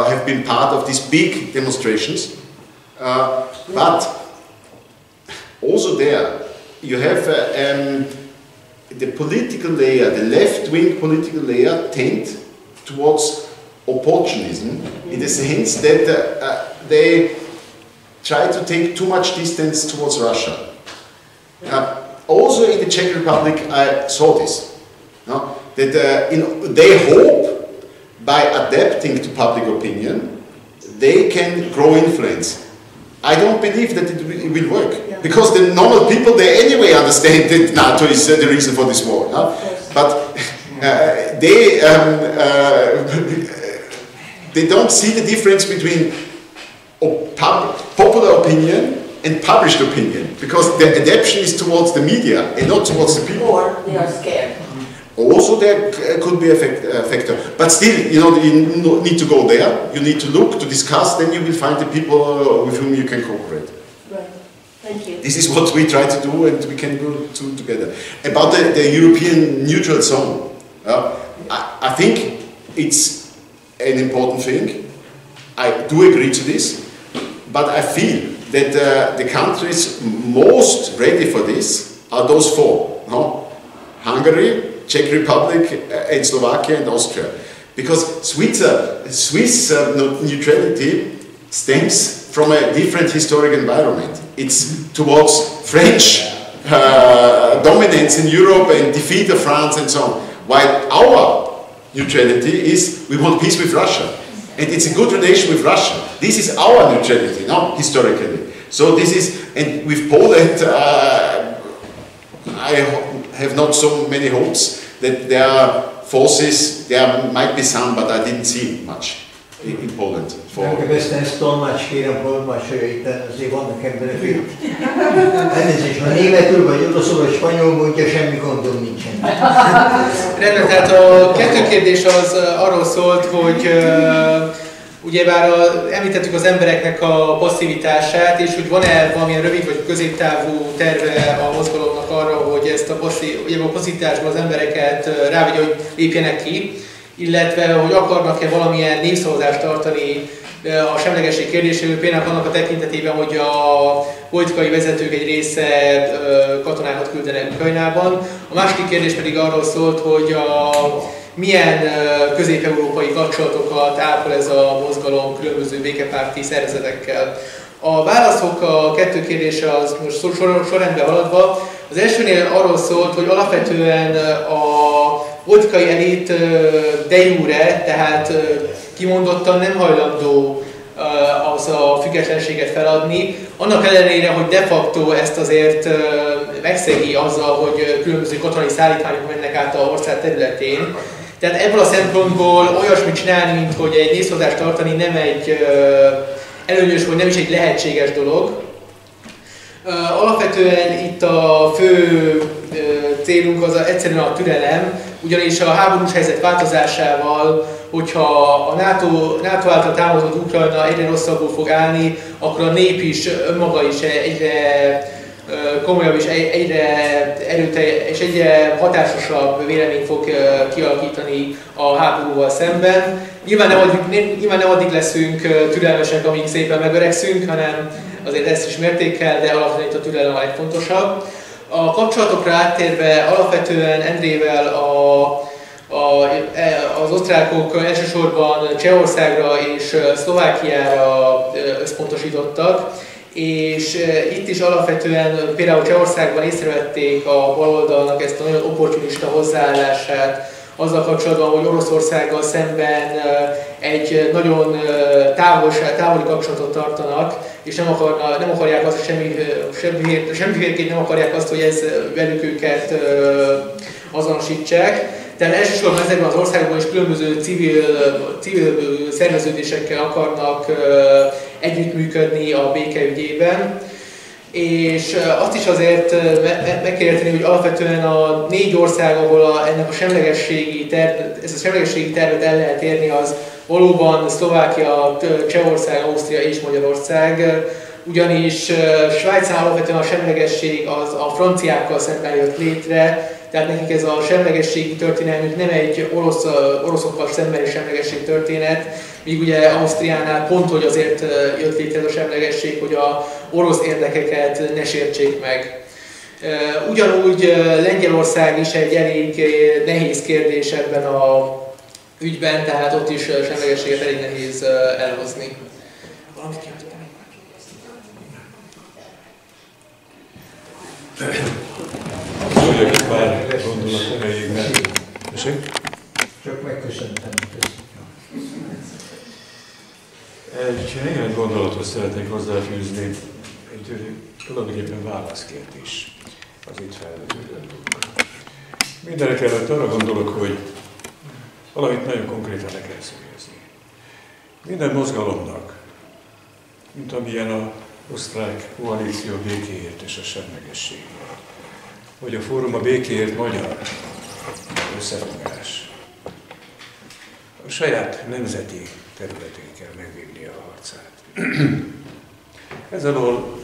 have been part of these big demonstrations. But also there, you have the political layer, the left-wing political layer tend towards opportunism, in the sense that they try to take too much distance towards Russia. Also in the Czech Republic I saw this, no? That they hope by adapting to public opinion they can grow influence. I don't believe that it will work, because the normal people, they anyway understand that NATO is the reason for this war. No? But they don't see the difference between popular opinion and published opinion, because the adaptation is towards the media and not towards the people. Or they are scared. Also there could be a factor. But still, you need to go there, you need to look, to discuss, then you will find the people with whom you can cooperate. Right. Thank you. This is what we try to do, and we can do together. About the European neutral zone, I think it's an important thing. I do agree to this, but I feel that the countries most ready for this are those four, no? Hungary, Czech Republic, and Slovakia and Austria. Because Swiss neutrality stems from a different historic environment. It's towards French dominance in Europe and defeat of France and so on. While our neutrality is, we want peace with Russia. And it's a good relation with Russia. This is our neutrality, no? Historically. So this is, and with Poland, I have not so many hopes that there are forces, there might be some, but I didn't see much in Poland. Ezt tolmács, kérem, tolmácsolja, itt azért vannak emberek itt. Elnézést, ha németül vagy oroszul vagy spanyol mondja, semmi gondom nincsen. Rendben, tehát a kettő kérdés az arról szólt, hogy ugyebár említettük az embereknek a passzivitását, és hogy van-e valamilyen rövid vagy középtávú terve a mozgalomnak arra, hogy ezt a passzivitásból az embereket rávegye, hogy lépjenek ki, illetve hogy akarnak-e valamilyen népszavazást tartani a semlegesség kérdéséről, például annak a tekintetében, hogy a politikai vezetők egy része katonákat küldenek Ukrajnában. A második kérdés pedig arról szólt, hogy milyen közép-európai kapcsolatokat ápol ez a mozgalom különböző békepárti szervezetekkel. A válaszok a kettő kérdése az most sorrendben haladva. Az elsőnél arról szólt, hogy alapvetően a politikai elit de jure, tehát kimondottan nem hajlandó az a függetlenséget feladni, annak ellenére, hogy de facto ezt azért megszegi azzal, hogy különböző katonai szállítmányok mennek át az ország területén. Tehát ebből a szempontból olyasmit csinálni, mint hogy egy népszavazást tartani nem egy előnyös, vagy nem is egy lehetséges dolog. Alapvetően itt a fő célunk az egyszerűen a türelem, ugyanis a háborús helyzet változásával, hogyha a NATO által támogatott Ukrajna egyre rosszabbul fog állni, akkor a nép is, önmaga is egyre komolyabb és egyre erőteljesebb és egyre hatásosabb véleményt fog kialakítani a háborúval szemben. Nyilván nem addig leszünk türelmesek, amíg szépen megöregszünk, hanem azért ezt is mérték kell, de alapvetően itt a türelem a legfontosabb. A kapcsolatokra áttérve alapvetően Endrével az osztrákok elsősorban Csehországra és Szlovákiára összpontosítottak, és itt is alapvetően például Csehországban észrevették a baloldalnak ezt a nagyon opportunista hozzáállását azzal kapcsolatban, hogy Oroszországgal szemben egy nagyon távoli kapcsolatot tartanak, és nem akarják azt, semmiféleképpen nem akarják azt, hogy ez velük őket azonosítsák. Tehát elsősorban ezekben az országokban is különböző civil szerveződésekkel akarnak együttműködni a béke ügyében. És azt is azért meg kell érteni, hogy alapvetően a 4 ország, ahol ennek a semlegességi tervet el lehet érni, az valóban Szlovákia, Csehország, Ausztria és Magyarország. Ugyanis Svájcán alapvetően a semlegesség az a franciákkal szemben jött létre, tehát nekik ez a semlegességi történelmük nem egy oroszokkal szembeni semlegesség történet, míg ugye Ausztriánál pont, hogy azért jött létre ez a semlegesség, hogy az orosz érdekeket ne sértsék meg. Ugyanúgy Lengyelország is egy elég nehéz kérdés ebben a ügyben, tehát ott is semlegességet elég nehéz elhozni. Mondjak egy pár gondolat erejéig, mert... Csak megköszöntem. Néhány gondolathoz szeretnék hozzáfűzni, egy tulajdonképpen válaszkérdés az itt felvetődő. Mindenek előtt arra gondolok, hogy valamit nagyon konkrétan le kell szögezni. Minden mozgalomnak, mint amilyen az osztrák koalíció békéért és a semlegességért, vagy a Fórum a békéért magyar összefogás, a saját nemzeti területén kell megvívni a harcát. Ez alól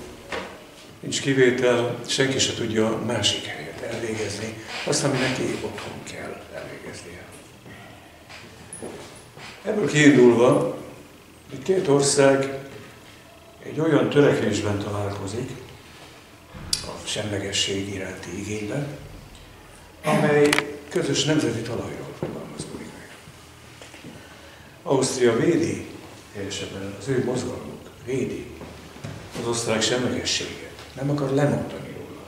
nincs kivétel, senki se tudja másik helyet elvégezni, azt, ami neki otthon kell elvégeznie. Ebből kiindulva, itt 2 ország egy olyan törekvésben találkozik, a semlegesség iránti igényben, amely közös nemzeti talajról fogalmazódik meg. Ausztria védi, helyesebben az ő mozgalmuk védi az osztrák semlegességet, nem akar lemondani róla.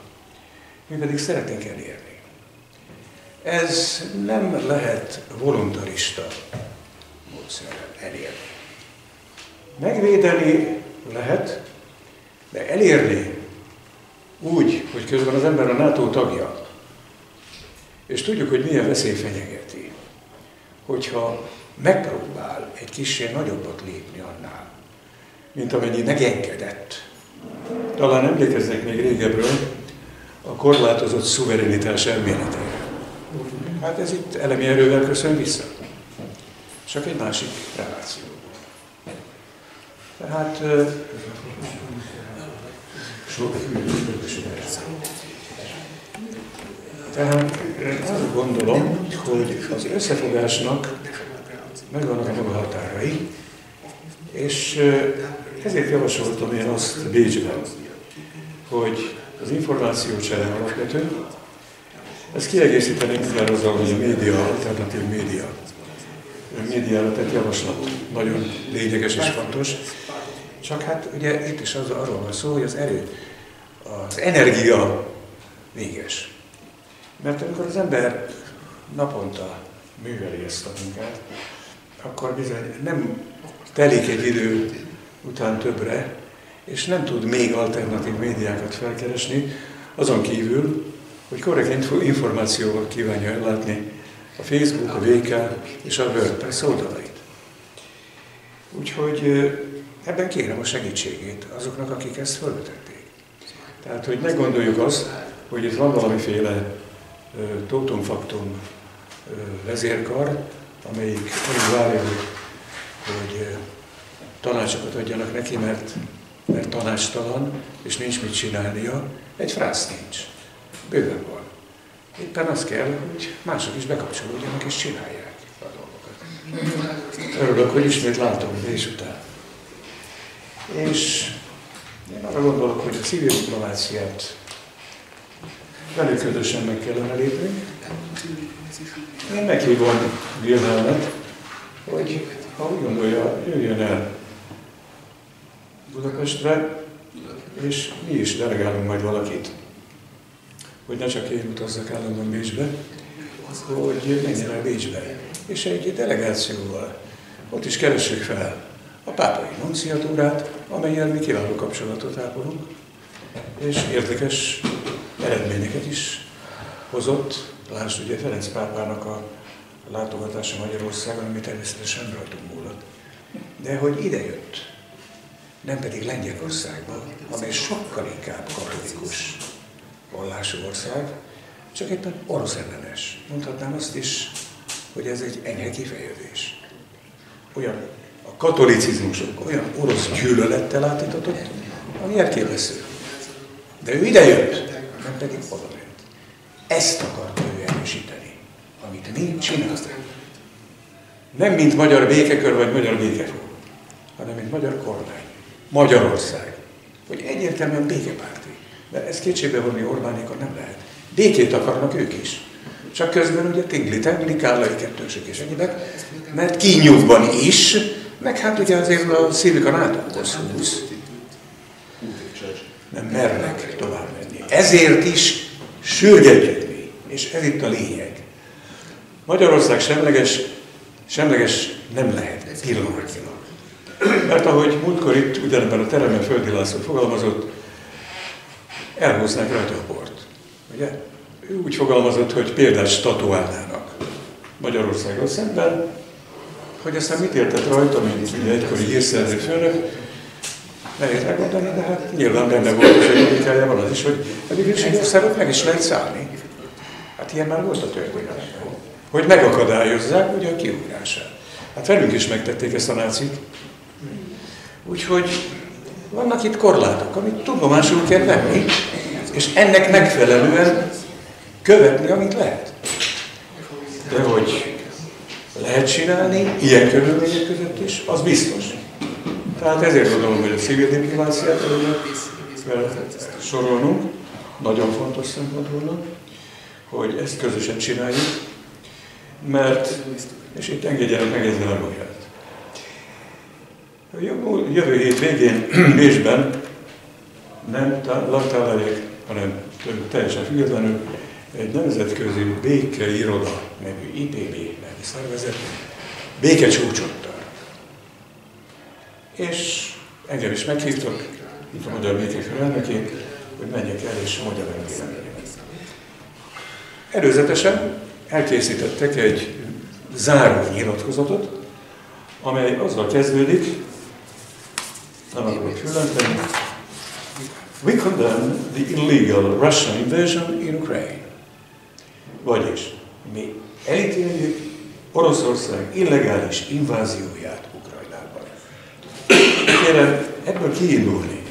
Mi pedig szeretnénk elérni. Ez nem lehet voluntarista módszerrel elérni. Megvédeni lehet, de elérni úgy, hogy közben az ember a NATO tagja, és tudjuk, hogy milyen veszély fenyegeti, hogyha megpróbál egy kissé nagyobbat lépni annál, mint amennyi megengedett. Talán emlékeznek még régebről a korlátozott szuverenitás elméletére. Hát ez itt elemi erővel köszön vissza. Csak egy másik reláció. Tehát azt gondolom, hogy az összefogásnak megvannak a maga határai, És ezért javasoltam én azt Bécsben, hogy az információcsere alapvető, ezt kiegészítenénk azzal, hogy a média, alternatív média, médiára tett javaslat nagyon lényeges és fontos. Csak hát ugye itt is arról van szó, hogy az energia véges. Mert amikor az ember naponta műveli ezt a munkát, akkor bizony nem telik egy idő után többre, és nem tud még alternatív médiákat felkeresni, azon kívül, hogy korrekt információval kívánja ellátni a Facebook, a VK és a WordPress oldalait. Úgyhogy ebben kérem a segítségét azoknak, akik ezt felvetették. Tehát, hogy ne gondoljuk azt, hogy itt van valamiféle totum-faktum vezérkar, amelyik alig várja, hogy tanácsokat adjanak neki, mert tanácstalan, és nincs mit csinálnia. Egy frász nincs. Bőven van. Éppen az kell, hogy mások is bekapcsolódjanak és csinálják a dolgokat. Örülök, hogy ismét látom és után. És én arra gondolok, hogy a civil diplomáciát velük közösen meg kellene lépnünk. Én meghívom Wilhelmet, hogy ha úgy gondolja, jöjjön el Budapestre, és mi is delegálunk majd valakit, hogy ne csak én utazzak állandóan Bécsbe, hogy menjen el Bécsbe. És egy delegációval ott is keressük fel a pápai nunciatúrát, amellyel mi kiváló kapcsolatot ápolunk, és érdekes eredményeket is hozott. Lásd, ugye Ferenc pápának a látogatása Magyarországon, ami természetesen rajtunk múlott. De hogy ide jött, nem pedig Lengyelországban, amely sokkal inkább katolikus vallású ország, csak éppen orosz ellenes. Mondhatnám azt is, hogy ez egy enyhe kifejezés. Olyan a katolicizmusok olyan orosz gyűlölettel átítatott, ami elképesztő. De ő ide jött, nem pedig oda ment. Ezt akarta ő erősíteni, amit mi csináltunk. Nem mint magyar békekör vagy magyar békefó, hanem mint magyar kormány. Magyarország. Hogy egyértelműen békepárti. Mert ezt kétségbe vonni Orbánékon nem lehet. Békét akarnak ők is. Csak közben ugye tingli-tengli, kállai kettősök és egyébek, mert kínjukban is, meg hát ugye azért a szívük a NATO-hoz húz. Nem mernek tovább menni. Ezért is sürgetjük mi. És ez itt a lényeg. Magyarország semleges nem lehet pillanatnyilag. Mert ahogy múltkor itt ugyanebben a teremben Földi László fogalmazott, elhúznák rajta a bort. Ugye? Ő úgy fogalmazott, hogy példát statuálnának Magyarországgal szemben, hogy aztán mit értett rajta, mint ugye egykori hírszerző főnök, nehéz megmondani, de hát nyilván benne volt az egy logikájában az is, hogy a országot meg is lehet szállni. Hát ilyen már volt a történelemben. Hogy megakadályozzák ugye a kiugrását. Hát velünk is megtették ezt a nácik. Úgyhogy vannak itt korlátok, amit tudomásul kell venni, és ennek megfelelően követni, amit lehet. De hogy lehet csinálni, ilyen körülmények között is, az biztos. Tehát ezért gondolom, hogy a civil diplomáciát kell sorolnunk, nagyon fontos szempont volna, hogy ezt közösen csináljuk, mert, és itt engedjenek meg egy záróját. Jövő hét végén Bécsben nem találják, hanem teljesen függetlenül egy nemzetközi békeiroda nevű IPB nevű szervezet békecsúcsot tart. És engem is meghívtak, itt a Magyar Békefő elnökét, hogy menjek el és mondjam el a véleményemet. Előzetesen elkészítettek egy záró nyilatkozatot, amely azzal kezdődik, nem akarok fülenteni, we condemn the illegal Russian invasion in Ukraine. Vagyis mi elítéljük Oroszország illegális invázióját Ukrajnában. Kérem ebből kiindulni,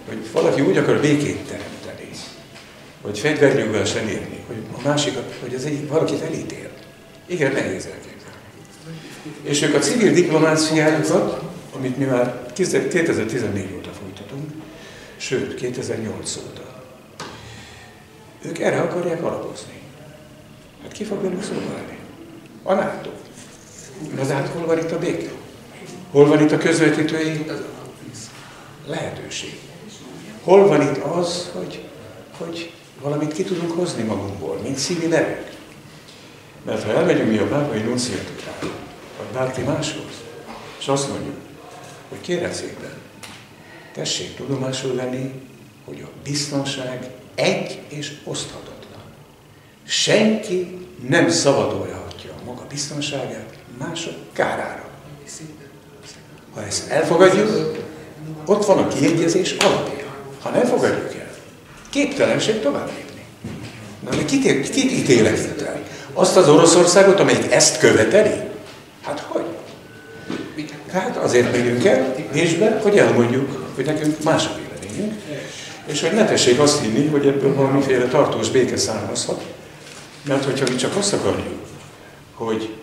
hogy valaki úgy akar békét teremteni, vagy fegyvernyugvást elérni, hogy a másikat, hogy az egyik valakit elítél. Igen, nehéz elképzelni. És ők a civil diplomáciájukat, a amit mi már 2014 óta folytatunk, sőt 2008 óta. Ők erre akarják alapozni. Hát ki fog velük szolgálni? A NATO. De hát hol van itt a béke? Hol van itt a közvetítői lehetőség? Hol van itt az, hogy valamit ki tudunk hozni magunkból, mint civil erők? Mert ha elmegyünk mi a pápai nunciatúrára, vagy bárki máshoz, és azt mondjuk, hogy kérem szépen, tessék tudomásul venni, hogy a biztonság egy és oszthatatlan. Senki nem szabadolhatja a maga biztonságát mások kárára. Ha ezt elfogadjuk, ott van a kiegyezés alapja. Ha nem fogadjuk el, képtelenség tovább lépni. Na, de kit ítélek itt el? Azt az Oroszországot, amelyik ezt követeli? Hát hogy? Hát azért megyünk el Bécsbe, hogy elmondjuk, hogy nekünk más a véleményünk, és hogy ne tessék azt hinni, hogy ebből valamiféle tartós béke származhat, mert hogyha mi csak azt akarjuk, hogy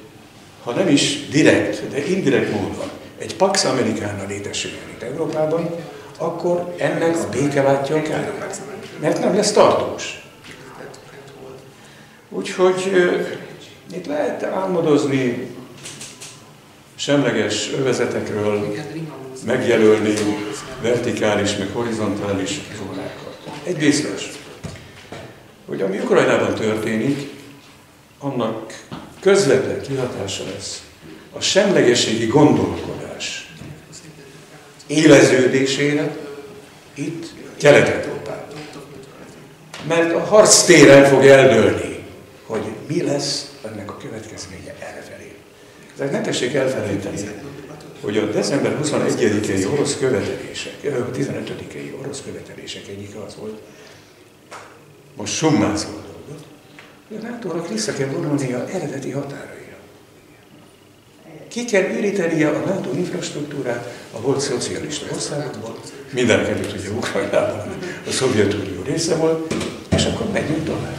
ha nem is direkt, de indirekt módon egy Pax Americana létesüljön itt Európában, akkor ennek a béke látja a kárát. Mert nem lesz tartós. Úgyhogy itt lehet álmodozni semleges övezetekről, megjelölni vertikális, meg horizontális zónákat. Egy biztos, hogy ami Ukrajnában történik, annak közvetlen kihatása lesz a semlegességi gondolkodás éleződésére itt Kelet-Európában. Mert a harctéren fog eldőlni, hogy mi lesz ennek a következménye errefelé. Tehát ne tessék elfelejteni, hogy a december 21-i orosz követelések, a 15-i orosz követelések egyik az volt, most summázva a dolgot, hogy a NATO-nak vissza kell vonulnia eredeti határaira. Ki kell ürítenie a NATO infrastruktúrát a volt szocialista országokból, mindenkelőtt ugye Ukrajnában a Szovjetunió része volt, és akkor megyünk tovább.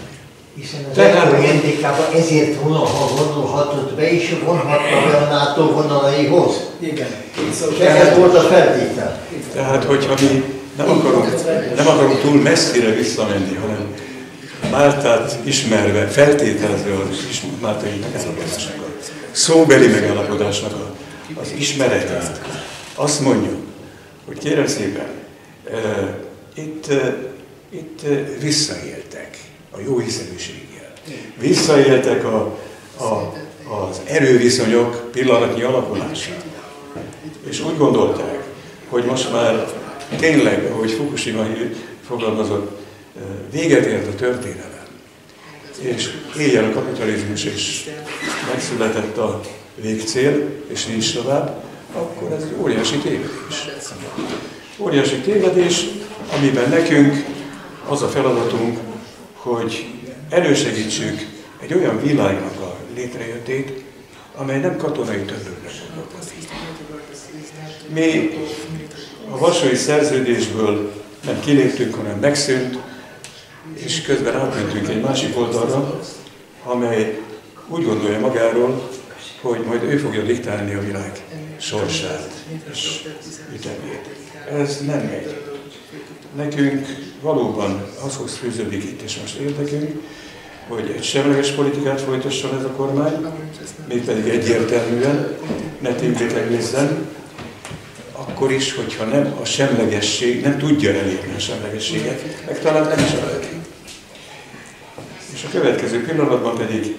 Hiszen az NDK-ban ezért vonulhatott be, és vonhatta be a NATO vonalaihoz. Igen. Ez volt a feltétel. Tehát, hogyha mi nem akarunk túl messzire visszamenni, hanem Máltát ismerve, feltételezve az máltai megállapodásnak, a szóbeli megállapodásnak az ismeretét, azt mondjuk, hogy kérem szépen, itt visszaéltek a jó hiszeműséggel. Visszaéltek az erőviszonyok pillanatnyi alakulását. És úgy gondolták, hogy most már tényleg, ahogy Fukushima fogalmazott, véget ért a történelem. És éljen a kapitalizmus, és megszületett a végcél, és nincs tovább, akkor ez egy óriási tévedés. Óriási tévedés, amiben nekünk az a feladatunk, hogy elősegítsük egy olyan világnak a létrejöttét, amely nem katonai törvényre gondolkodik. Mi a Varsói Szerződésből nem kiléptünk, hanem megszűnt, és közben átmentünk egy másik oldalra, amely úgy gondolja magáról, hogy majd ő fogja diktálni a világ sorsát és ütemét. Ez nem megy. Nekünk valóban azhoz fűződik itt és most érdekünk, hogy egy semleges politikát folytasson ez a kormány, mégpedig egyértelműen, ne tévedjen, akkor is, hogyha nem a semlegesség, nem tudja elérni a semlegességet, meg talán nem is elérni. És a következő pillanatban pedig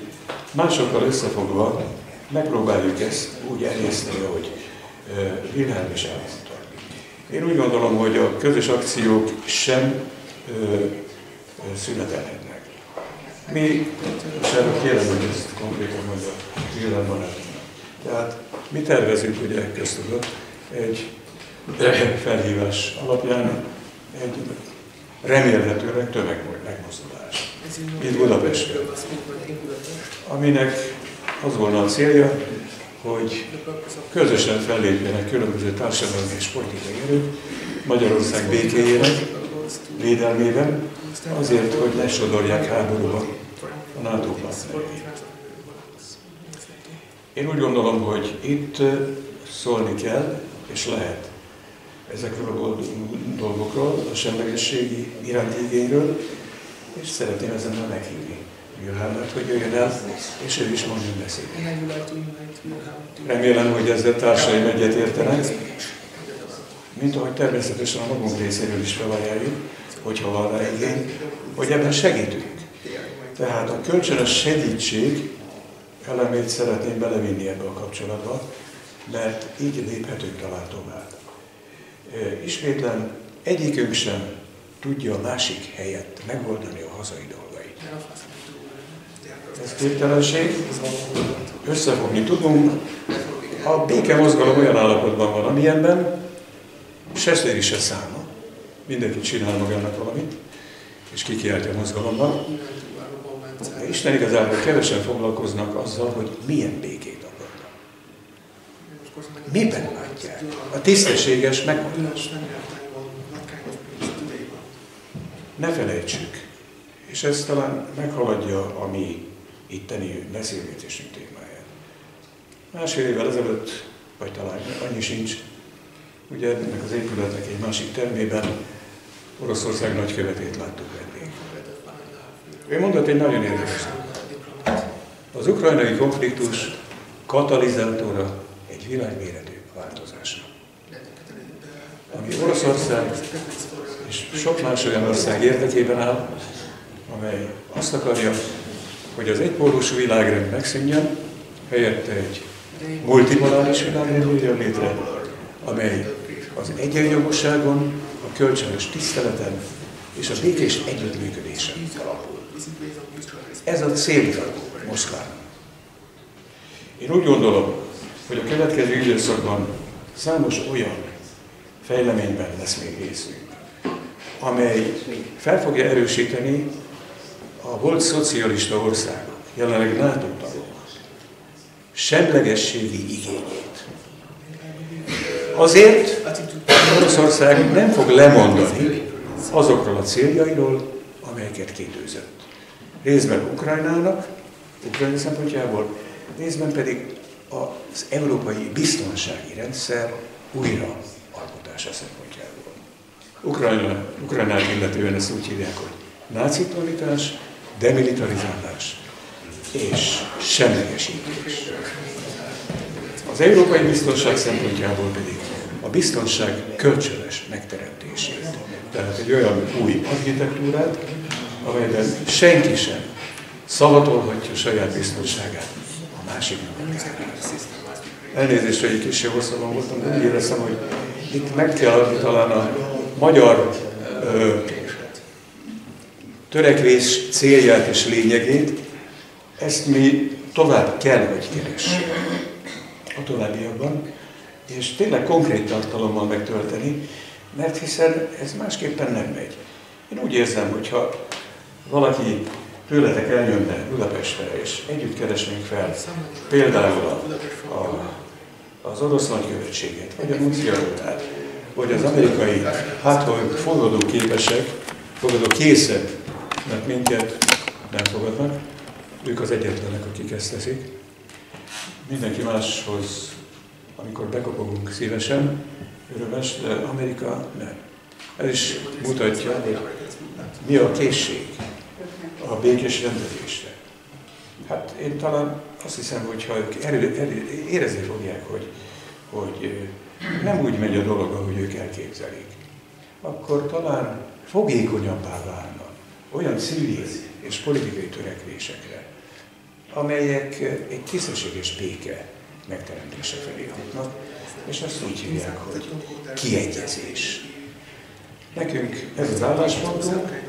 másokkal összefogva megpróbáljuk ezt úgy eljeszteni, ahogy Wilhelm is elmondta. Én úgy gondolom, hogy a közös akciók sem szünetelhetnek. Mi, és erről kérem, hogy ezt konkrétan mondja Wilhelm barátunknak. Tehát mi tervezünk ugye köztudott egy felhívás alapján egy remélhetőleg tömegmegmozdulás. Itt Budapesten. Aminek az volna a célja, hogy közösen fellépjenek különböző társadalmi és politikai erők Magyarország békéjének, védelmében, azért, hogy ne sodorják háborúba a NATO partnereit. Én úgy gondolom, hogy itt szólni kell és lehet ezekről a dolgokról, a semlegességi iránti igényről, és szeretném ezennel meghívni Wilhelmet, hogy jöjjön el, és ő is mondjon beszélni. Remélem, hogy ezzel társaim egyet értenek, mint ahogy természetesen a magunk részéről is felajánljuk, hogyha van rá igény, hogy ebben segítünk. Tehát a kölcsönös segítség elemét szeretném belevinni ebbe a kapcsolatba, mert így léphetünk talán tovább. Ismétlem, egyikünk sem tudja a másik helyett megoldani a hazai dolgait. Ez képtelenség, összefogni tudunk. A béke mozgalom olyan állapotban van, amilyenben se széri, se száma. Mindenki csinál magának valamit, és kikiáltja a mozgalomnak. De Isten igazából kevesen foglalkoznak azzal, hogy milyen békét akarnak. Miben látják? A tisztességes megoldást. Ne felejtsük, és ez talán meghaladja a mi itteni beszélgetésünk témáját. Másfél évvel ezelőtt, vagy talán annyi sincs, ugye ennek az épületnek egy másik termében Oroszország nagykövetét láttuk vendég. Ő mondott egy nagyon érdekes dolgot. Az ukrajnai konfliktus katalizátora egy világméretű változásnak. Ami Oroszország és sok más olyan ország érdekében áll, amely azt akarja, hogy az egypólusú világrend megszűnjön, helyette egy multipoláris világrend jöjjön létre, amely az egyenjogúságon, a kölcsönös tiszteleten és a békés együttműködésen alapul. Ez a célja Moszkvának. Én úgy gondolom, hogy a következő időszakban számos olyan fejleményben lesz még részünk, amely fel fogja erősíteni a volt szocialista országok, jelenleg NATO tagok semlegességi igényét. Azért Oroszország nem fog lemondani azokról a céljairól, amelyeket kitűzött. Részben Ukrajnának, Ukrajna szempontjából, részben pedig az európai biztonsági rendszer újraalkotása szempontjából. Ukrajnát illetően ezt úgy hívják, hogy nácitonítás, demilitarizálás és semlegesítés. Az európai biztonság szempontjából pedig a biztonság kölcsönös megteremtését. Tehát egy olyan új architektúrát, amelyben senki sem szavatolhatja saját biztonságát a másiknak. Elnézést, hogy egy kis hosszabban voltam, de úgy éreztem, hogy itt meg kell adni talán a magyar törekvés célját és lényegét. Ezt mi tovább kell, hogy keressük a továbbiakban, és tényleg konkrét tartalommal megtölteni, mert hiszen ez másképpen nem megy. Én úgy érzem, hogyha valaki tőletek eljönne Budapestre, és együtt keresnénk fel például az orosz nagykövetséget, vagy a nunciatúrát, vagy az amerikai, hogy fogadó képesek, fogadó készek, mert minket nem fogadnak, ők az egyetlenek, akik ezt teszik. Mindenki máshoz, amikor bekopogunk szívesen, örömes, de Amerika nem. Ez is mutatja, hogy mi a készség a békés rendezésre. Hát én talán azt hiszem, hogyha ők érezni fogják, hogy nem úgy megy a dolog, ahogy ők elképzelik, akkor talán fogékonyabbá válnak olyan civil és politikai törekvésekre, amelyek egy tisztességes béke megteremtése felé hatnak, és ezt úgy hívják, hogy kiegyezés. Nekünk ez az álláspontunk,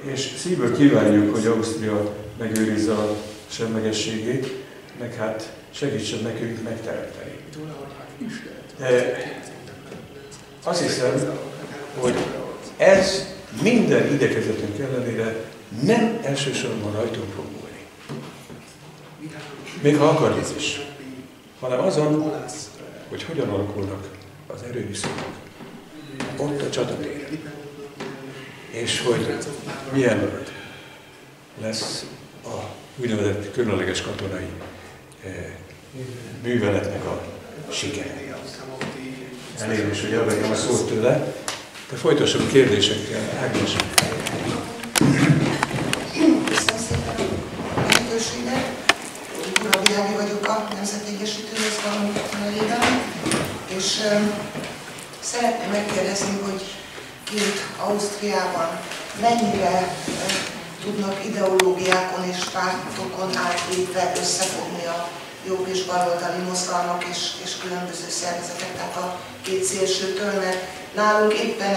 és szívből kívánjuk, hogy Ausztria megőrizze a semlegességét, meg hát segítsen nekünk megteremteni. De azt hiszem, hogy ez minden igyekezetünk ellenére nem elsősorban rajtunk fog múlni. Még ha akarjuk is, hanem azon, hogy hogyan alakulnak az erőviszonyok ott a csatatéren. És hogy milyen lesz a úgynevezett különleges katonai műveletnek a sikere. elérés, hogy elvegyem a szót tőle. De folytassuk a kérdésekkel. Ágnes. Köszönöm szépen a lehetőséget. Ura Világi vagyok a Nemzeti Egyesítő Mozgalom nevében, és szeretném megkérdezni, hogy kint Ausztriában mennyire tudnak ideológiákon és pártokon átlépve összefogni a jobb és baloldali mozgalmak és különböző szervezetek, tehát a két szélsőtől, mert nálunk éppen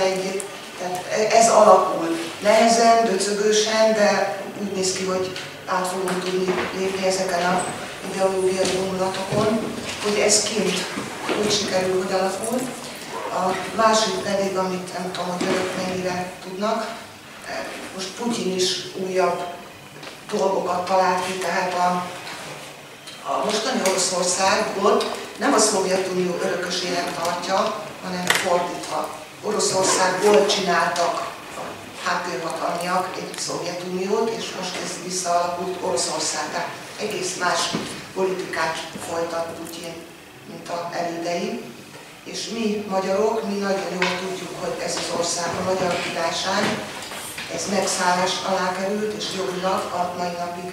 tehát ez alakul. Nehezen, döcögősen, de úgy néz ki, hogy át fogunk tudni lépni ezeken a ideológiai vonulatokon, hogy ez kint úgy sikerül, hogy alakul. A másik pedig, amit nem tudom, hogy önök mennyire tudnak, most Putyin is újabb dolgokat talált ki, tehát a mostani Oroszországot nem a Szovjetunió örökösének tartja, hanem fordítva. Oroszországból csináltak háttérhatalmiak egy Szovjetuniót, és most ez visszaalakult Oroszország. Tehát egész más politikát folytat Putyin, mint az elődei. És mi magyarok, mi nagyon jól tudjuk, hogy ez az ország a Magyar Királyság, ez megszállás alá került, és jogilag a mai napig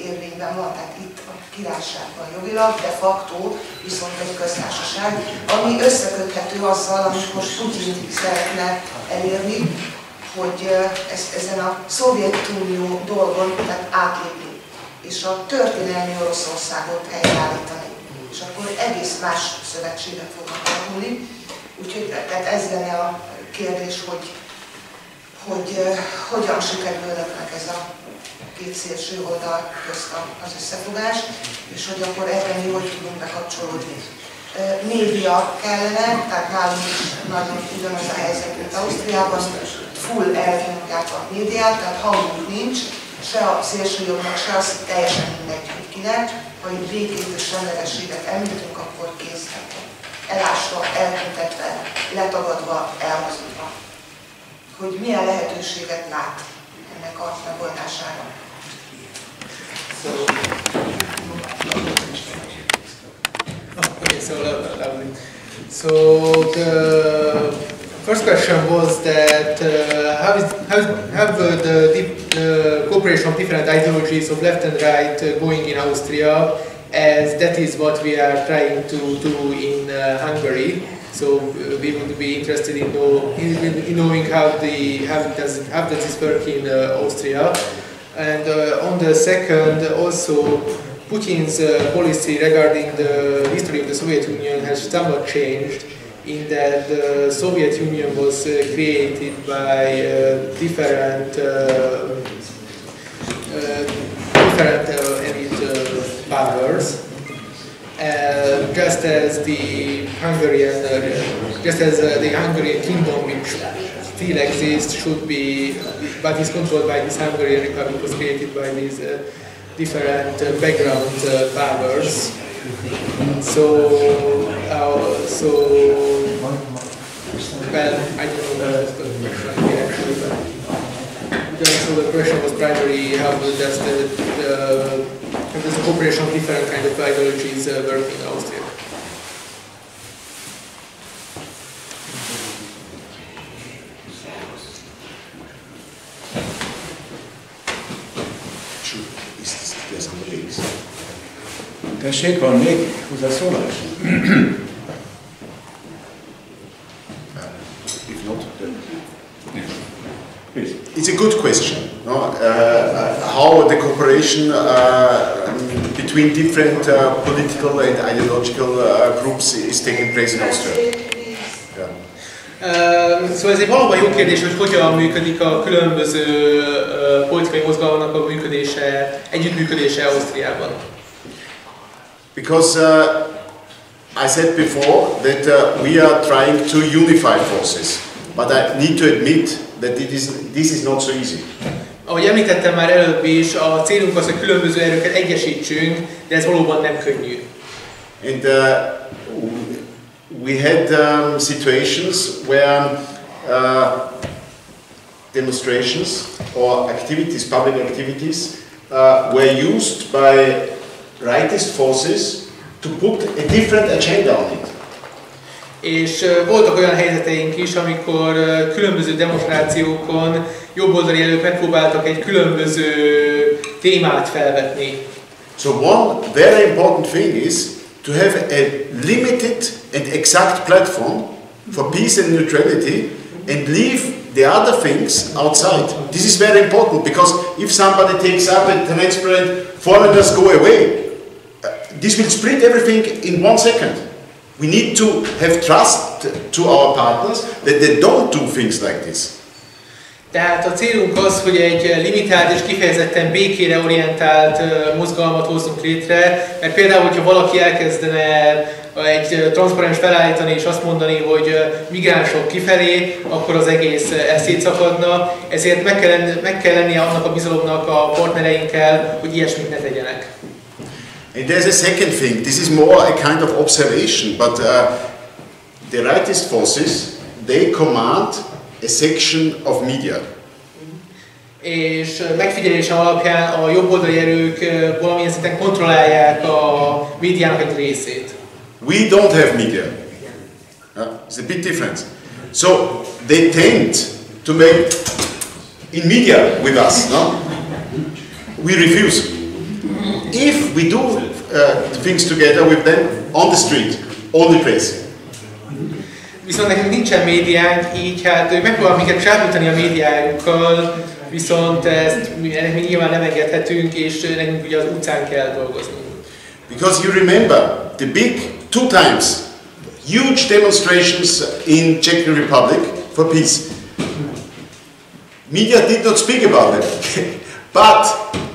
érvényben van, tehát itt a királyságban jogilag, de facto viszont egy köztársaság, ami összeköthető azzal, amit most Putyin szeretne elérni, hogy ezen a Szovjetunió dolgon tehát átlépni, és a történelmi Oroszországot helyreállítani. És akkor egész más szövetséget fognak alakulni. Úgyhogy tehát ez lenne a kérdés, hogy hogyan sikerül önöknek ez a két szélső oldal közt az összefogás, és hogy akkor ebben mi hogy tudunk bekapcsolódni. Média kellene, tehát nálunk is nagyon ugyanaz a helyzet, mint Ausztriában, full elnyomják a médiát, tehát hangunk nincs, se a szélsőjobbnak, se az teljesen mindegy, hogy kinek, ha egy békét és semlegességet említünk, akkor kész. Elásva, eltüntetve, letagadva, elmozulva. Hogy milyen lehetőséget lát ennek a megoldására. So the first question was that how the cooperation of different ideologies of left and right going in Austria, as that is what we are trying to do in Hungary. So we would be interested in knowing how does this work in Austria. And on the second, also Putin's policy regarding the history of the Soviet Union has somewhat changed, in that the Soviet Union was created by different elite powers. Just as the Hungarian kingdom, which still exists, should be, but is controlled by this Hungarian republic, was created by these different background powers. So well, I don't know the question here actually, but so the question was primarily how does the cooperation of different kind of ideologies work in Austria. Tessék, van még hozzászólás? If not, please. It's a good question. No? How the cooperation between different political and ideological groups is taking place in Austria. Szóval ez egy valóban jó kérdés, hogy hogyan működik a különböző politikai mozgalmaknak a működése, együttműködése Ausztriában. Because I said before that we are trying to unify forces, but I need to admit that this is not so easy. Ahogy említettem már előbb is, a célunk az, hogy különböző erőket egyesítsünk, de ez valóban nem könnyű. And we had situations where demonstrations or activities, public activities, were used by rightist forces to put a different agenda on it. És voltak olyan helyzeteink is, amikor különböző demonstrációkon jobboldali elők megpróbáltak egy különböző témát felvetni. So one very important thing is to have a limited and exact platform for peace and neutrality and leave the other things outside. This is very important because if somebody takes up a transparent foreigners go away, this will split everything in 1 second. We need to have trust to our partners that they don't do things like this. Tehát a célunk az, hogy egy limitált és kifejezetten békére orientált mozgalmat hozzunk létre, mert például, hogyha valaki elkezdene egy transzparens felállítani és azt mondani, hogy migránsok kifelé, akkor az egész szétszakadna, ezért meg kell lennie annak a bizalomnak a partnereinkkel, hogy ilyesmit ne tegyenek. And there's a second thing, this is more a kind of observation, but the rightist forces, they command a section of media. És megfigyelésem alapján a jobboldali erők valamilyen szinten kontrollálják a médiának egy részét. We don't have media. It's a big difference. So they tend to make in media with us. No? We refuse. If we do things together with them on the street, on the press. Viszont nekünk nincsen médiánk, így hát ők megpróbálnak minket csábítani a médiájukkal, viszont ennek mi nyilván nem engedhetünk, és nekünk ugye az utcán kell dolgozni. Because you remember the big 2 times huge demonstrations in Czech Republic for peace. Media did not speak about them, but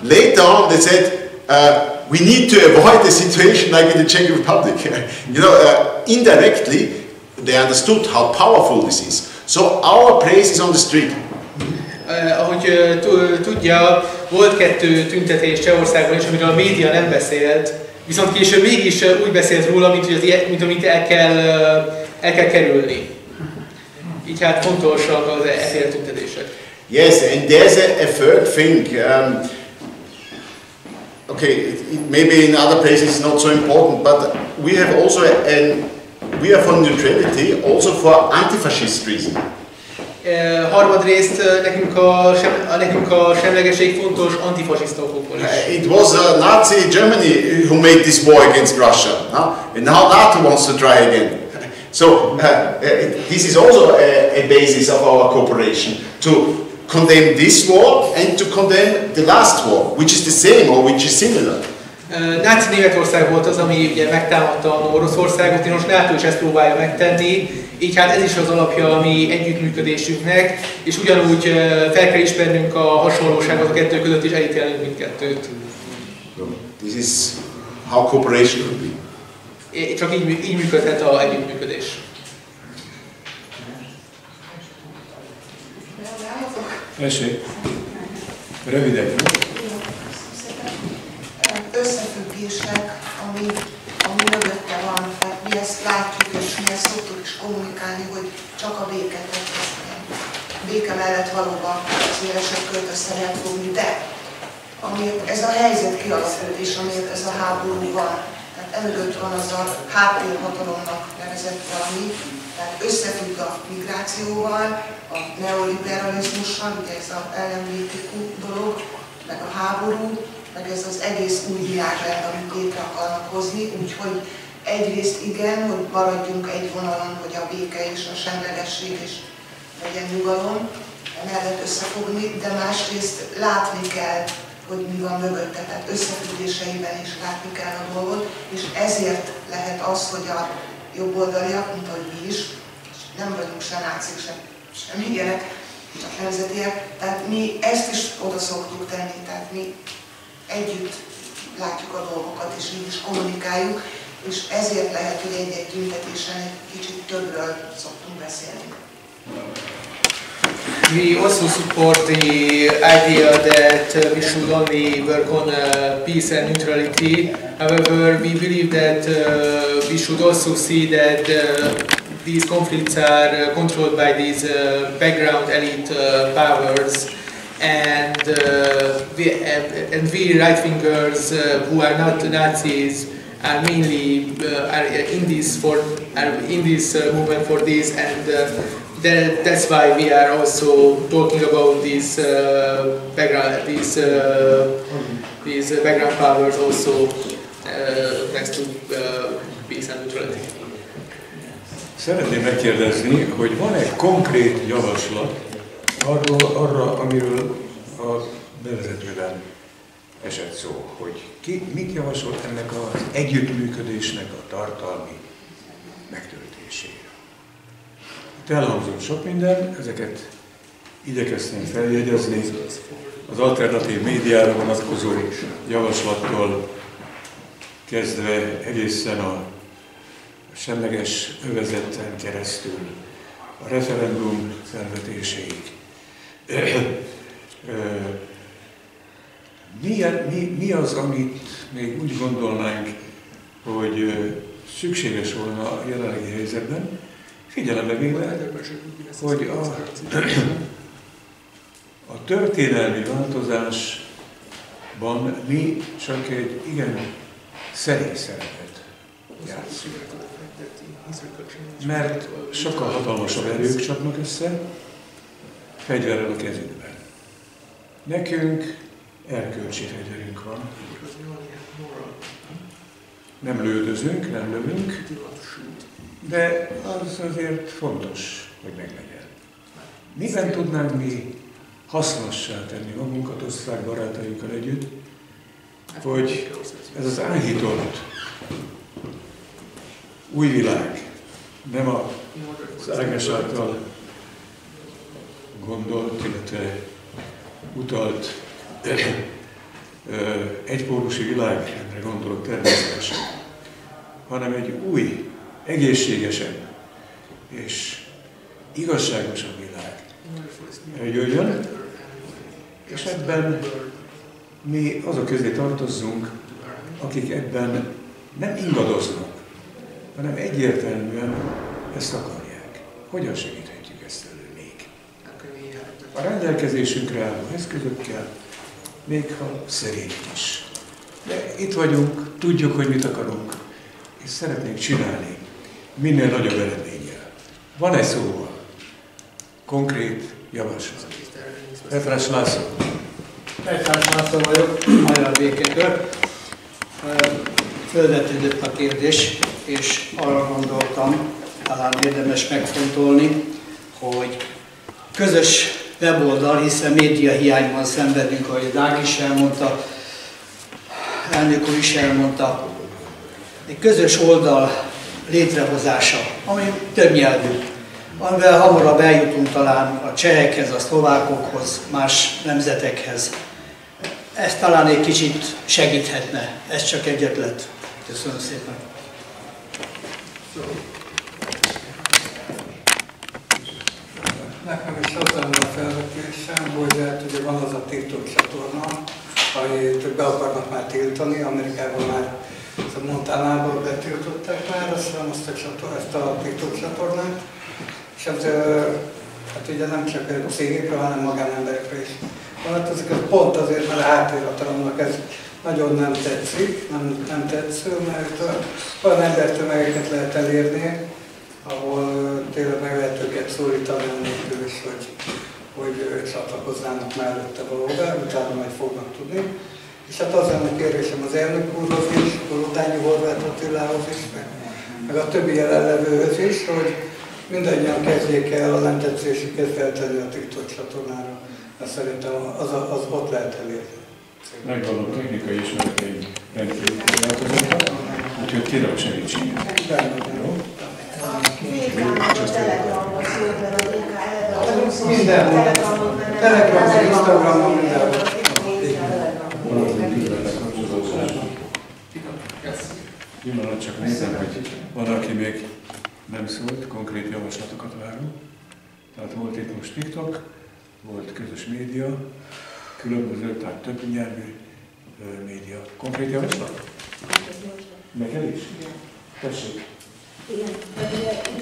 later on they said we need to avoid a situation like in the Czech Republic. You know, indirectly they understood how powerful this is. So our place is on the street. Ahogy tudja, volt 2 tüntetés Csehországban is, amiről a média nem beszélt, viszont később mégis úgy beszélt róla, mint amit el kell kerülni. Így hát fontosak az ezért tüntetések. Yes, and there's a third thing. Okay, maybe in other places it's not so important, but we have also we are for neutrality, also for anti-fascist reason. Harmadrészt nekünk a semlegesség fontos antifasiszta okokból is. It was Nazi Germany who made this war against Russia, and now NATO wants to try again. So this is also a basis of our cooperation, to condemn this war and to condemn the last war, which is the same or which is similar. Náci Németország volt az, ami ugye megtámadta Oroszországot, és most NATO is ezt próbálja megtenni, így hát ez is az alapja a mi együttműködésünknek, és ugyanúgy fel kell ismernünk a hasonlóságot a kettő között, és elítélnünk mindkettőt. This is how cooperation could be. Csak így működhet az együttműködés. Tessék, röviden. Összefüggések, ami mögötte van, tehát mi ezt látjuk, és mi ezt szoktuk is kommunikálni, hogy csak a béke béke mellett valóban szélesebb kört össze lehet fogni, de ez a helyzet kialakult, és amiért ez a háború van, tehát emögött van az a háttérhatalomnak nevezett valami, tehát összefügg a migrációval, a neoliberalizmussal, ugye ez az LMBTQ dolog, meg a háború, meg ez az egész új világrend, amit létre akarnak hozni, úgyhogy egyrészt igen, hogy maradjunk egy vonalon, hogy a béke és a semlegesség és legyen nyugalom, emellett összefogni, de másrészt látni kell, hogy mi van mögötte, tehát összefüggéseiben is látni kell a dolgot, és ezért lehet az, hogy a jobboldaliak, mint ahogy mi is, nem vagyunk se nácik, sem ilyenek, csak nemzetiek, tehát mi ezt is oda szoktuk tenni, tehát mi együtt látjuk a dolgokat, és így is kommunikáljuk, és ezért lehet, hogy egy-egy tüntetésen egy kicsit többről szoktunk beszélni. We also support the idea that we should only work on peace and neutrality. However, we believe that we should also see that these conflicts are controlled by these background elite powers, and we right-wingers who are not Nazis are mainly in this movement for this, and that's why we are also talking about these background powers also next to peace and neutrality. Szeretném megkérdezni, hogy van-e konkrét javaslat arra, amiről a bevezetőben esett szó, hogy mit javasolt ennek az együttműködésnek a tartalmi megtöltésére. Itt elhangzott sok minden, ezeket igyekeztem feljegyezni. Az alternatív médiára vonatkozó javaslattól kezdve egészen a semleges övezeten keresztül a referendum felvetéséig. Mi az, amit még úgy gondolnánk, hogy szükséges volna a jelenlegi helyzetben, figyelembe véve, hogy a történelmi változásban mi csak egy igen szerény szerepet játszunk. Mert sokkal hatalmasabb erők csapnak össze, fegyverrel a kezükben. Nekünk erkölcsi fegyverünk van. Nem lődözünk, nem lövünk, de az azért fontos, hogy meglegyen. Miben tudnánk mi hasznossá tenni magunkat osztrák barátainkkal együtt, hogy ez az áhított új világ, nem az Ágnes által gondolt, illetve utalt egypólusú világra gondolok természetesen, hanem egy új, egészségesebb és igazságosabb világ eljöjjön, és ebben mi azok közé tartozzunk, akik ebben nem ingadoznak, hanem egyértelműen ezt akarják. Hogyan segíthetjük ezt elő még? A rendelkezésünkre álló eszközökkel, még ha szerények is. De itt vagyunk, tudjuk, hogy mit akarunk, és szeretnénk csinálni minél nagyobb eredménnyel. Van egy szóval konkrét javaslat. Petrás László. Petrás László vagyok, magyar békétől. Fölvetődött a kérdés, és arra gondoltam, talán érdemes megfontolni, hogy közös weboldal, hiszen média hiányban szenvedünk, ahogy Dág is elmondta, elnök úr is elmondta, egy közös oldal létrehozása, ami többnyelvű, amivel hamarabb eljutunk talán a csehekhez, a szlovákokhoz, más nemzetekhez. Ez talán egy kicsit segíthetne, ez csak egy ötlet. Köszönöm szépen. Nekem is az lenne a felvetésem, hogy hát ugye van az a TikTok csatorna, amit be akarnak már tiltani, Amerikában már Montanában betiltották már ezt a TikTok csatornát, és ez hát ugye nem csak a cégekre, hanem magánemberekre is vonatkozik. Ez pont azért, mert a háttérhatalomnak ez nagyon nem tetszik, nem tetsző, mert olyan embertömegeket lehet elérni, ahol tényleg meg lehet őket szólítani annélkül is, hogy csatlakoznának mellette valóban, utána majd fognak tudni. És hát az lenne kérdésem az elnök úrhoz is, Kolodányi Horváth Attilához is, meg a többi jelenlevőhöz is, hogy mindannyian kezdjék el a nem tetszésüket feltenni a TikTok csatornára, mert szerintem az ott lehet elérni. Megvan a technikai ismereteink rendkívül korlátozottak, úgyhogy kérem segítséget. Mindenhol. Telegramon, Instagramon, mindenhol. Pillanat, csak nézem, hogy van, aki még nem szólt, konkrét javaslatokat várunk. Tehát volt itt most TikTok, volt közös média, különböző, tehát több nyelvű média. Konkrét javaslat? Neked is? Tessék. Igen,